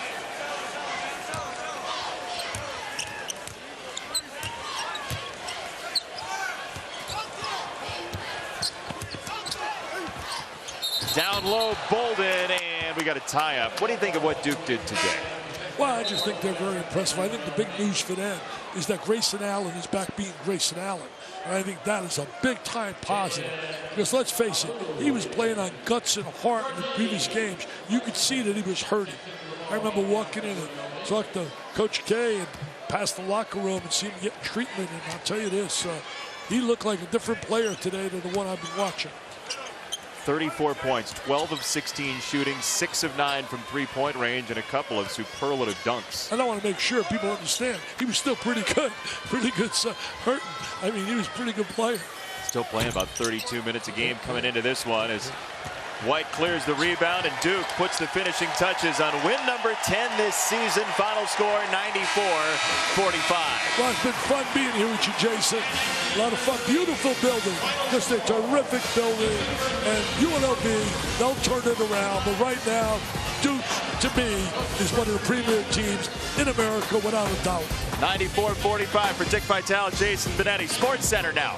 Down low, Bolden, and we got a tie-up. What do you think of what Duke did today? Well, I just think they're very impressive. I think the big news for them is that Grayson Allen is back being Grayson Allen. And I think that is a big-time positive. Because let's face it, he was playing on guts and heart in the previous games. You could see that he was hurting. I remember walking in and talking to Coach K and past the locker room and seeing him get treatment. And I'll tell you this, he looked like a different player today than the one I've been watching. 34 points, 12 of 16 shooting, 6 of 9 from three-point range, and a couple of superlative dunks. And I want to make sure people understand he was still pretty good, hurting. I mean, he was a pretty good player. Still playing about 32 minutes a game coming into this one as White clears the rebound and Duke puts the finishing touches on win number 10 this season. Final score 94-45. Well, it's been fun being here with you, Jason. A lot of fun. Beautiful building. Just a terrific building. And UNLV, they'll turn it around. But right now, Duke, to me, is one of the premier teams in America without a doubt. 94-45 for Dick Vitale, Jason Benetti. Sports Center now.